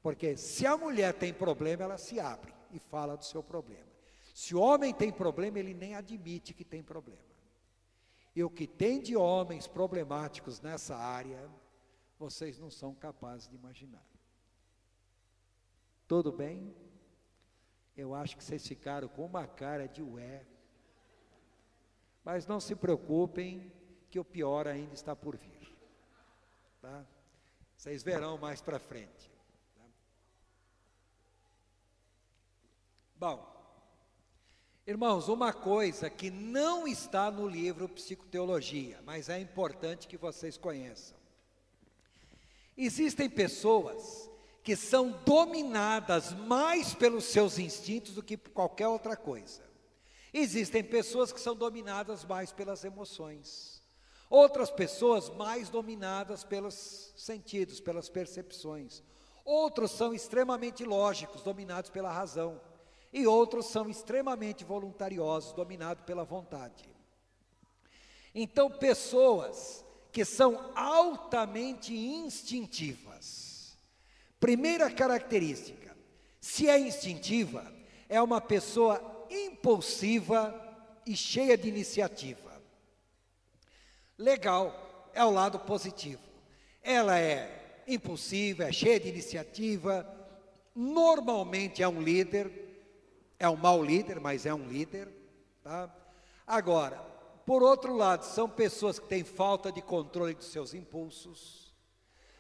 Porque se a mulher tem problema, ela se abre e fala do seu problema. Se o homem tem problema, ele nem admite que tem problema. E o que tem de homens problemáticos nessa área, vocês não são capazes de imaginar. Tudo bem? Eu acho que vocês ficaram com uma cara de ué. Mas não se preocupem, que o pior ainda está por vir. Tá? Vocês verão mais para frente. Tá? Bom, irmãos, uma coisa que não está no livro Psicoteologia, mas é importante que vocês conheçam. Existem pessoas que são dominadas mais pelos seus instintos do que por qualquer outra coisa. Existem pessoas que são dominadas mais pelas emoções. Outras pessoas mais dominadas pelos sentidos, pelas percepções. Outros são extremamente lógicos, dominados pela razão. E outros são extremamente voluntariosos, dominados pela vontade. Então, pessoas que são altamente instintivas. Primeira característica, se é instintiva, é uma pessoa impulsiva e cheia de iniciativa. Legal, é o lado positivo. Ela é impulsiva, é cheia de iniciativa, normalmente é um líder, é um mau líder, mas é um líder, tá? Agora, por outro lado, são pessoas que têm falta de controle dos seus impulsos,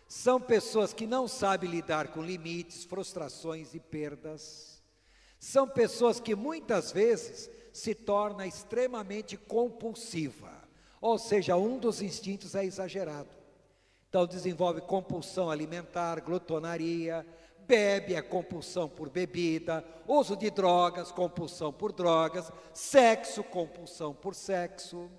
são pessoas que não sabem lidar com limites, frustrações e perdas, são pessoas que muitas vezes se torna extremamente compulsiva, ou seja, um dos instintos é exagerado. Então desenvolve compulsão alimentar, glutonaria, bebe, é compulsão por bebida, uso de drogas, compulsão por drogas, sexo, compulsão por sexo.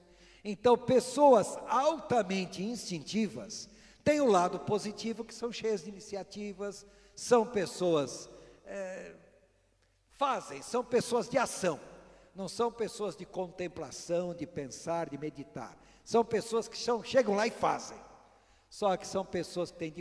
Então pessoas altamente instintivas têm o lado positivo, que são cheias de iniciativas, são pessoas, são pessoas de ação. Não são pessoas de contemplação, de pensar, de meditar. São pessoas que chegam lá e fazem. Só que são pessoas que têm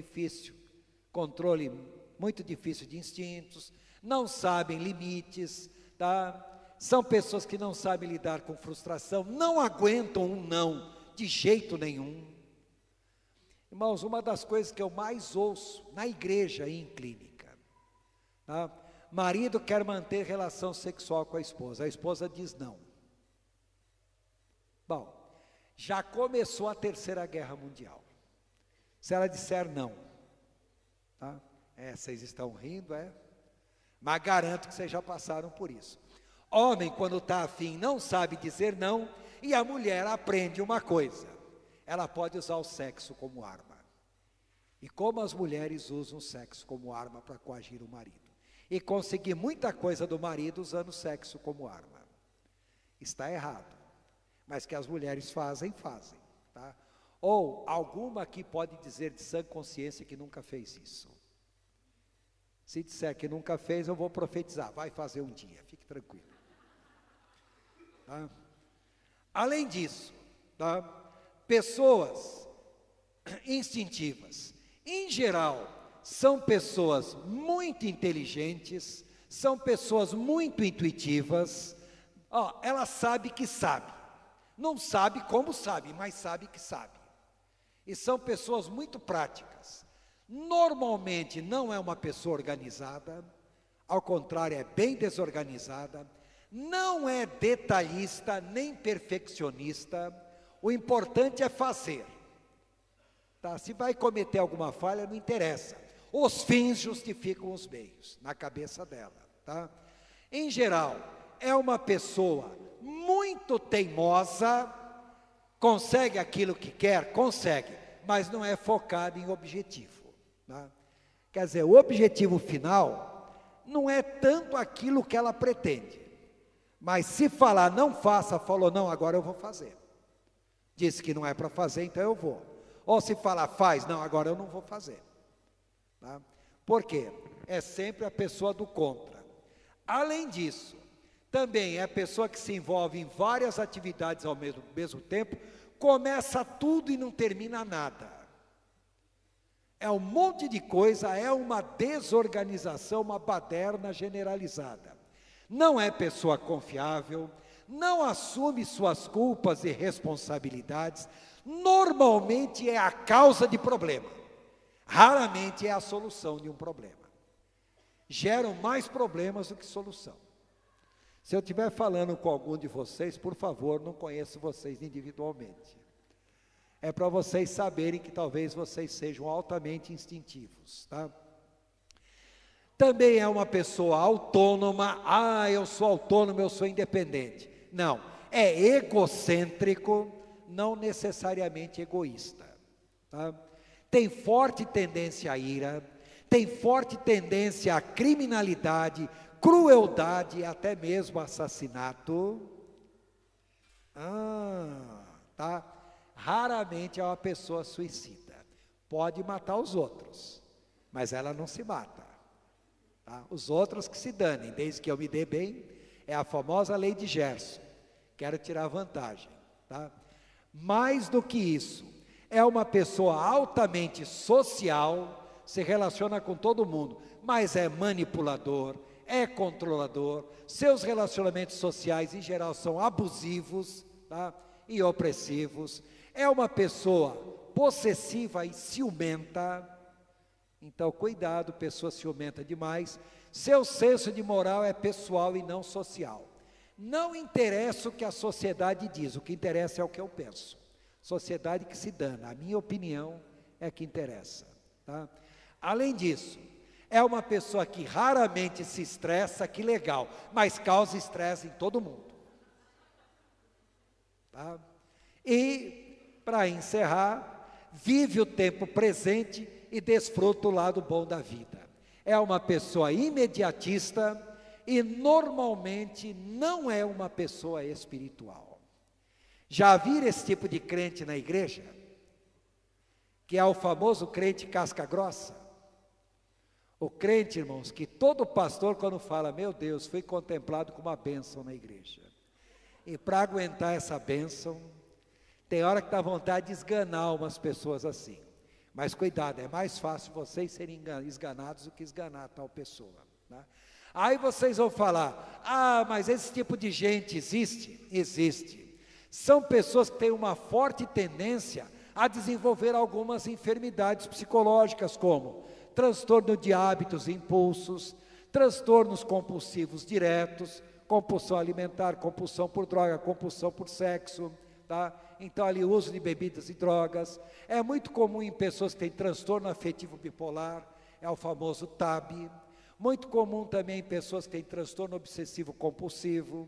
controle muito difícil de instintos, não sabem limites, tá? São pessoas que não sabem lidar com frustração, não aguentam um não de jeito nenhum. Irmãos, uma das coisas que eu mais ouço na igreja e em clínica, tá? Marido quer manter relação sexual com a esposa diz não. Bom, já começou a Terceira Guerra Mundial. Se ela disser não, tá? Vocês estão rindo, mas garanto que vocês já passaram por isso. Homem, quando está afim, não sabe dizer não, e a mulher aprende uma coisa: ela pode usar o sexo como arma. E como as mulheres usam o sexo como arma para coagir o marido. E conseguir muita coisa do marido usando o sexo como arma. Está errado. Mas que as mulheres fazem, tá? Ou alguma aqui pode dizer de sã consciência que nunca fez isso. Se disser que nunca fez, eu vou profetizar, vai fazer um dia, fique tranquilo. Tá? Além disso, tá? Pessoas instintivas, em geral, são pessoas muito inteligentes, são pessoas muito intuitivas. Ela sabe que sabe, não sabe como sabe, mas sabe que sabe. E são pessoas muito práticas. Normalmente não é uma pessoa organizada, ao contrário, é bem desorganizada, não é detalhista nem perfeccionista, o importante é fazer. Tá? Se vai cometer alguma falha, não interessa. Os fins justificam os meios, na cabeça dela, tá? Em geral, é uma pessoa muito teimosa, consegue aquilo que quer, consegue, mas não é focada em objetivo, tá? Quer dizer, o objetivo final não é tanto aquilo que ela pretende, mas se falar não faça, falou não, agora eu vou fazer. Disse que não é para fazer, então eu vou. Ou se falar faz, não, agora eu não vou fazer. Tá? Por quê? É sempre a pessoa do contra. Além disso, também é a pessoa que se envolve em várias atividades ao mesmo tempo, começa tudo e não termina nada. É um monte de coisa, é uma desorganização, uma baderna generalizada. Não é pessoa confiável, não assume suas culpas e responsabilidades, normalmente é a causa de problema. Raramente é a solução de um problema. Geram mais problemas do que solução. Se eu estiver falando com algum de vocês, por favor, não conheço vocês individualmente. É para vocês saberem que talvez vocês sejam altamente instintivos, tá? Também é uma pessoa autônoma. Eu sou autônomo, eu sou independente. Não, é egocêntrico, não necessariamente egoísta, tá? Tem forte tendência à ira, tem forte tendência à criminalidade, crueldade e até mesmo assassinato. Tá? Raramente é uma pessoa suicida. Pode matar os outros, mas ela não se mata. Tá? Os outros que se danem, desde que eu me dê bem, é a famosa lei de Gerson. Quero tirar vantagem. Tá? Mais do que isso, é uma pessoa altamente social, se relaciona com todo mundo, mas é manipulador, é controlador, seus relacionamentos sociais em geral são abusivos, tá? E opressivos, é uma pessoa possessiva e ciumenta. Então cuidado, pessoa ciumenta demais. Seu senso de moral é pessoal e não social. Não interessa o que a sociedade diz, o que interessa é o que eu penso. Sociedade que se dana, a minha opinião é que interessa, tá? Além disso, é uma pessoa que raramente se estressa, que legal, mas causa estresse em todo mundo, tá? E, para encerrar, vive o tempo presente e desfruta o lado bom da vida. É uma pessoa imediatista e normalmente não é uma pessoa espiritual. Já viram esse tipo de crente na igreja? Que é o famoso crente casca grossa? O crente, irmãos, que todo pastor quando fala, meu Deus, fui contemplado com uma bênção na igreja. E para aguentar essa bênção, tem hora que dá vontade de esganar umas pessoas assim. Mas cuidado, é mais fácil vocês serem esganados do que esganar tal pessoa, né? Aí vocês vão falar, mas esse tipo de gente existe? Existe. São pessoas que têm uma forte tendência a desenvolver algumas enfermidades psicológicas, como transtorno de hábitos e impulsos, transtornos compulsivos diretos, compulsão alimentar, compulsão por droga, compulsão por sexo, tá? Então ali o uso de bebidas e drogas, é muito comum em pessoas que têm transtorno afetivo bipolar, é o famoso TAB, muito comum também em pessoas que têm transtorno obsessivo compulsivo,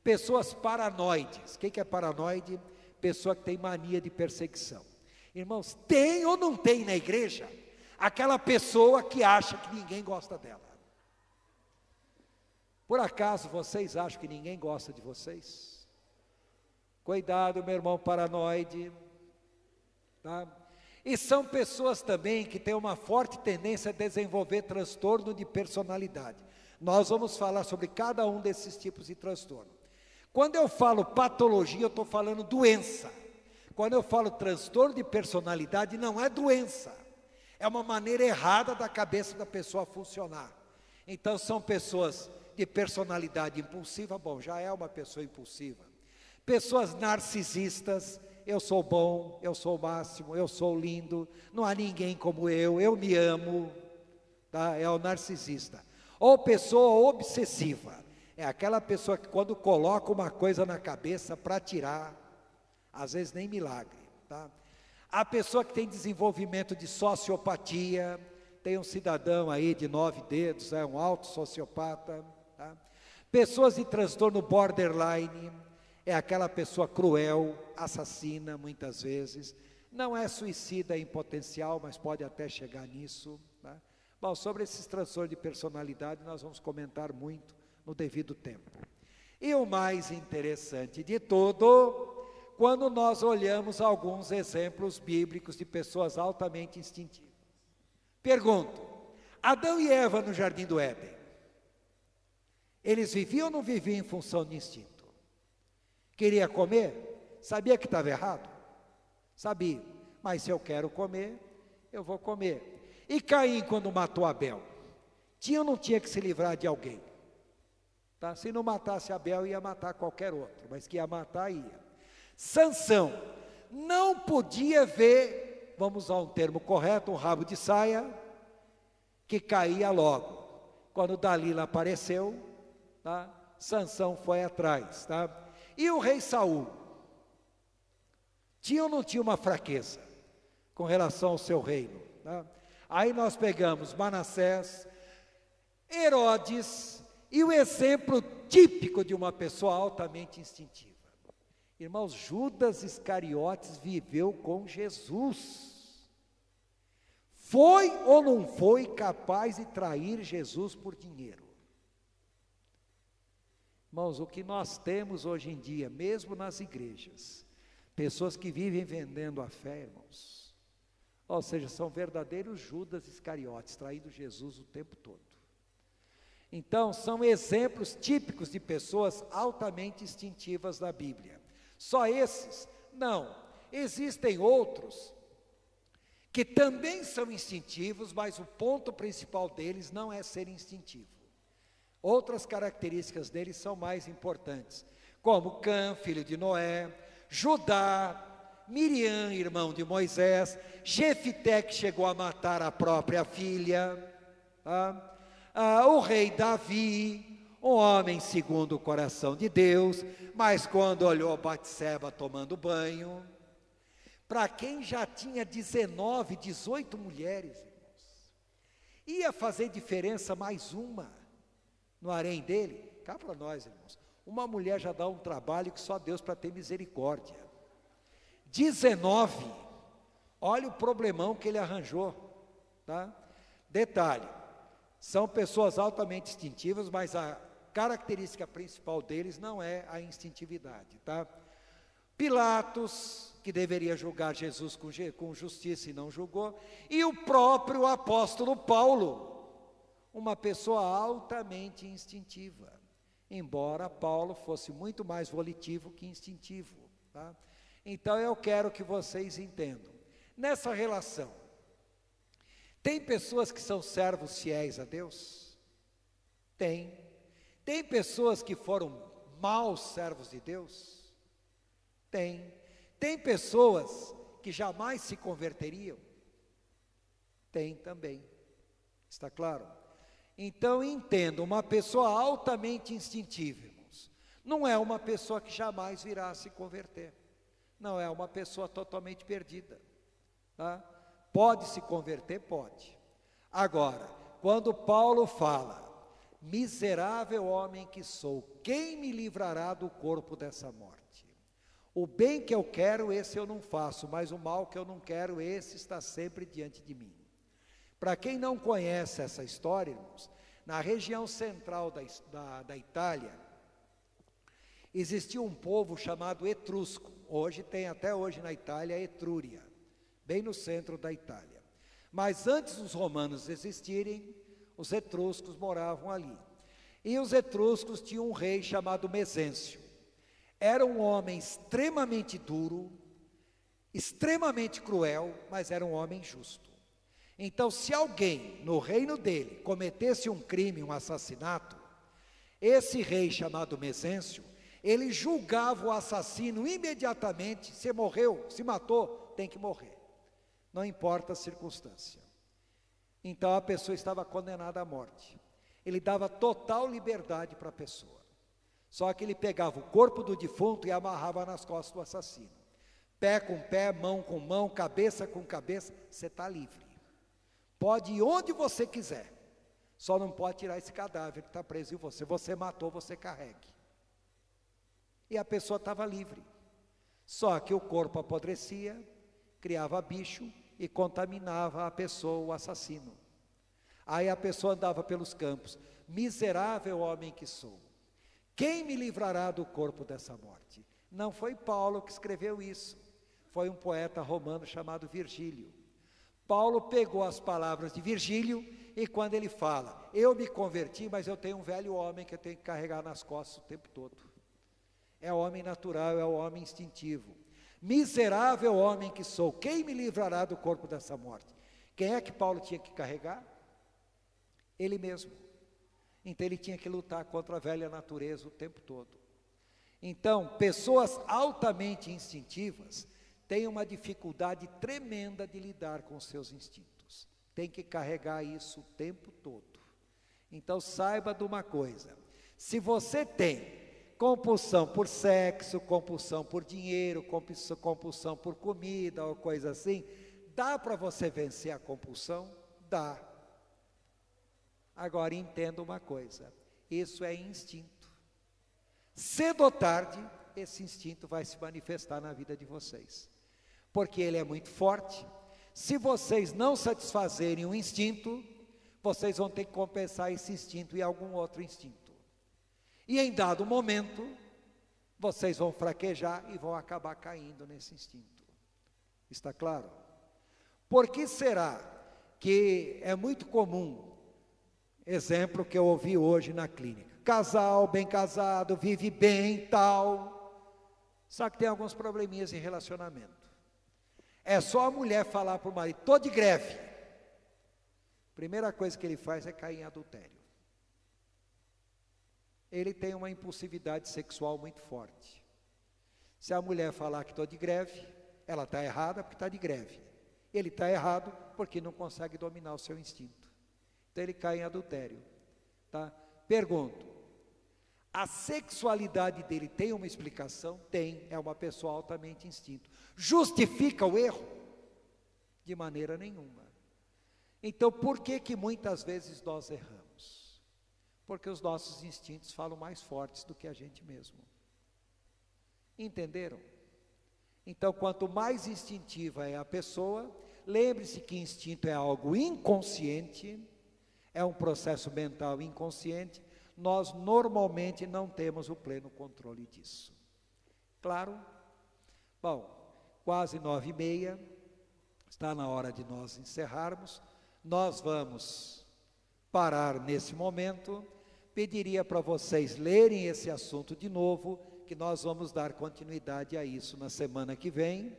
pessoas paranoides. O que é paranoide? Pessoa que tem mania de perseguição. Irmãos, tem ou não tem na igreja aquela pessoa que acha que ninguém gosta dela? Por acaso vocês acham que ninguém gosta de vocês? Cuidado, meu irmão paranoide, tá? E são pessoas também que têm uma forte tendência a desenvolver transtorno de personalidade. Nós vamos falar sobre cada um desses tipos de transtorno. Quando eu falo patologia, eu estou falando doença. Quando eu falo transtorno de personalidade, não é doença. É uma maneira errada da cabeça da pessoa funcionar. Então são pessoas de personalidade impulsiva, bom, já é uma pessoa impulsiva. Pessoas narcisistas, eu sou bom, eu sou o máximo, eu sou lindo, não há ninguém como eu me amo, tá? É o narcisista. Ou pessoa obsessiva, é aquela pessoa que quando coloca uma coisa na cabeça para tirar, às vezes nem milagre, tá? A pessoa que tem desenvolvimento de sociopatia, tem um cidadão aí de 9 dedos, é um alto sociopata, tá? Pessoas de transtorno borderline, é aquela pessoa cruel, assassina muitas vezes, não é suicida em potencial, mas pode até chegar nisso, tá? Bom, sobre esses transtornos de personalidade nós vamos comentar muito no devido tempo. E o mais interessante de tudo, quando nós olhamos alguns exemplos bíblicos de pessoas altamente instintivas. Pergunto, Adão e Eva no jardim do Éden, eles viviam ou não viviam em função de instinto? Queria comer? Sabia que estava errado? Sabia, mas se eu quero comer, eu vou comer. E Caim, quando matou Abel, tinha ou não tinha que se livrar de alguém? Tá? Se não matasse Abel, ia matar qualquer outro, mas que ia matar, ia. Sansão não podia ver, vamos usar um termo correto, um rabo de saia, que caía logo. Quando Dalila apareceu, tá? Sansão foi atrás, tá? E o rei Saul, tinha ou não tinha uma fraqueza com relação ao seu reino, tá? Aí nós pegamos Manassés, Herodes, e o exemplo típico de uma pessoa altamente instintiva. Irmãos, Judas Iscariotes viveu com Jesus. Foi ou não foi capaz de trair Jesus por dinheiro? Irmãos, o que nós temos hoje em dia, mesmo nas igrejas, pessoas que vivem vendendo a fé, irmãos, ou seja, são verdadeiros Judas Iscariotes, traindo Jesus o tempo todo. Então, são exemplos típicos de pessoas altamente instintivas da Bíblia. Só esses? Não, existem outros que também são instintivos, mas o ponto principal deles não é ser instintivo. Outras características dele são mais importantes, como Cã, filho de Noé, Judá, Miriam, irmão de Moisés, Jefité, que chegou a matar a própria filha, tá? O rei Davi, um homem segundo o coração de Deus, mas quando olhou Batseba tomando banho, para quem já tinha 19, 18 mulheres, irmãos, ia fazer diferença mais uma no harém dele? Cá para nós, irmãos, uma mulher já dá um trabalho que só Deus para ter misericórdia. 19, olha o problemão que ele arranjou, tá? Detalhe, são pessoas altamente instintivas, mas a característica principal deles não é a instintividade, tá? Pilatos, que deveria julgar Jesus com justiça e não julgou, e o próprio apóstolo Paulo, uma pessoa altamente instintiva, embora Paulo fosse muito mais volitivo que instintivo, tá? Então eu quero que vocês entendam, nessa relação, tem pessoas que são servos fiéis a Deus? Tem pessoas que foram maus servos de Deus? Tem pessoas que jamais se converteriam? Tem também, está claro? Então entenda, uma pessoa altamente instintiva, irmãos, não é uma pessoa que jamais virá a se converter, não é uma pessoa totalmente perdida, tá? Pode se converter? Pode. Agora, quando Paulo fala, miserável homem que sou, quem me livrará do corpo dessa morte? O bem que eu quero, esse eu não faço, mas o mal que eu não quero, esse está sempre diante de mim. Para quem não conhece essa história, irmãos, na região central da Itália, existia um povo chamado etrusco. Hoje tem até hoje na Itália a Etrúria, bem no centro da Itália. Mas antes dos romanos existirem, os etruscos moravam ali. E os etruscos tinham um rei chamado Mesêncio. Era um homem extremamente duro, extremamente cruel, mas era um homem justo. Então, se alguém no reino dele cometesse um crime, um assassinato, esse rei chamado Mesêncio, ele julgava o assassino imediatamente. Se morreu, se matou, tem que morrer, não importa a circunstância. Então a pessoa estava condenada à morte. Ele dava total liberdade para a pessoa, só que ele pegava o corpo do defunto e amarrava nas costas do assassino, pé com pé, mão com mão, cabeça com cabeça. Você está livre, pode ir onde você quiser, só não pode tirar esse cadáver que está preso em você. Você matou, você carregue. E a pessoa estava livre, só que o corpo apodrecia, criava bicho e contaminava a pessoa, o assassino. Aí a pessoa andava pelos campos, miserável homem que sou, quem me livrará do corpo dessa morte? Não foi Paulo que escreveu isso, foi um poeta romano chamado Virgílio. Paulo pegou as palavras de Virgílio e quando ele fala, eu me converti, mas eu tenho um velho homem que eu tenho que carregar nas costas o tempo todo. É o homem natural, é o homem instintivo. Miserável homem que sou, quem me livrará do corpo dessa morte? Quem é que Paulo tinha que carregar? Ele mesmo. Então ele tinha que lutar contra a velha natureza o tempo todo. Então, pessoas altamente instintivas têm uma dificuldade tremenda de lidar com os seus instintos. Tem que carregar isso o tempo todo. Então saiba de uma coisa, se você tem compulsão por sexo, compulsão por dinheiro, compulsão por comida ou coisa assim, dá para você vencer a compulsão? Dá. Agora entenda uma coisa, isso é instinto. Cedo ou tarde, esse instinto vai se manifestar na vida de vocês, porque ele é muito forte. Se vocês não satisfazerem o instinto, vocês vão ter que compensar esse instinto em algum outro instinto. E em dado momento, vocês vão fraquejar e vão acabar caindo nesse instinto. Está claro? Por que será que é muito comum, exemplo que eu ouvi hoje na clínica, casal bem casado, vive bem, tal, só que tem alguns probleminhas em relacionamento. É só a mulher falar para o marido, estou de greve. Primeira coisa que ele faz é cair em adultério. ele tem uma impulsividade sexual muito forte. Se a mulher falar que estou de greve, ela está errada porque está de greve. Ele está errado porque não consegue dominar o seu instinto. Então ele cai em adultério. Tá? Pergunto, a sexualidade dele tem uma explicação? Tem, é uma pessoa altamente instinto. Justifica o erro? De maneira nenhuma. Então por que muitas vezes nós erramos? Porque os nossos instintos falam mais fortes do que a gente mesmo. Entenderam? Então, quanto mais instintiva é a pessoa, lembre-se que instinto é algo inconsciente, é um processo mental inconsciente, nós normalmente não temos o pleno controle disso. Claro? Bom, quase 9h30, está na hora de nós encerrarmos, nós vamos parar nesse momento, pediria para vocês lerem esse assunto de novo, que nós vamos dar continuidade a isso na semana que vem,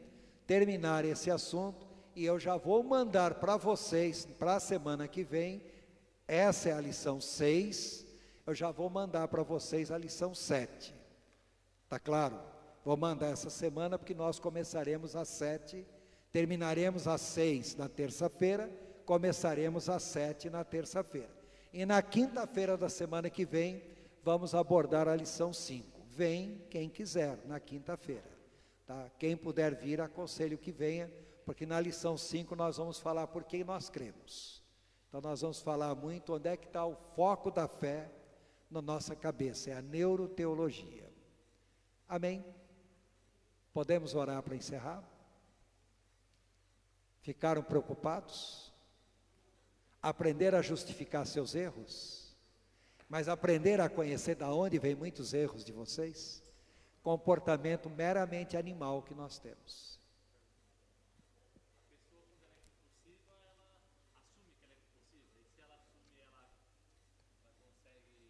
terminar esse assunto, e eu já vou mandar para vocês, para a semana que vem, essa é a lição 6, eu já vou mandar para vocês a lição 7, tá claro? Vou mandar essa semana, porque nós começaremos às 7, terminaremos às 6 na terça-feira, começaremos às 7 na terça-feira, e na quinta-feira da semana que vem, vamos abordar a lição 5, vem quem quiser, na quinta-feira, tá? Quem puder vir, aconselho que venha, porque na lição 5 nós vamos falar por quem nós cremos, então nós vamos falar muito onde é que está o foco da fé na nossa cabeça, é a neuroteologia, amém? Podemos orar para encerrar? Ficaram preocupados? Aprender a justificar seus erros? Mas aprender a conhecer de onde vem muitos erros de vocês? Comportamento meramente animal que nós temos.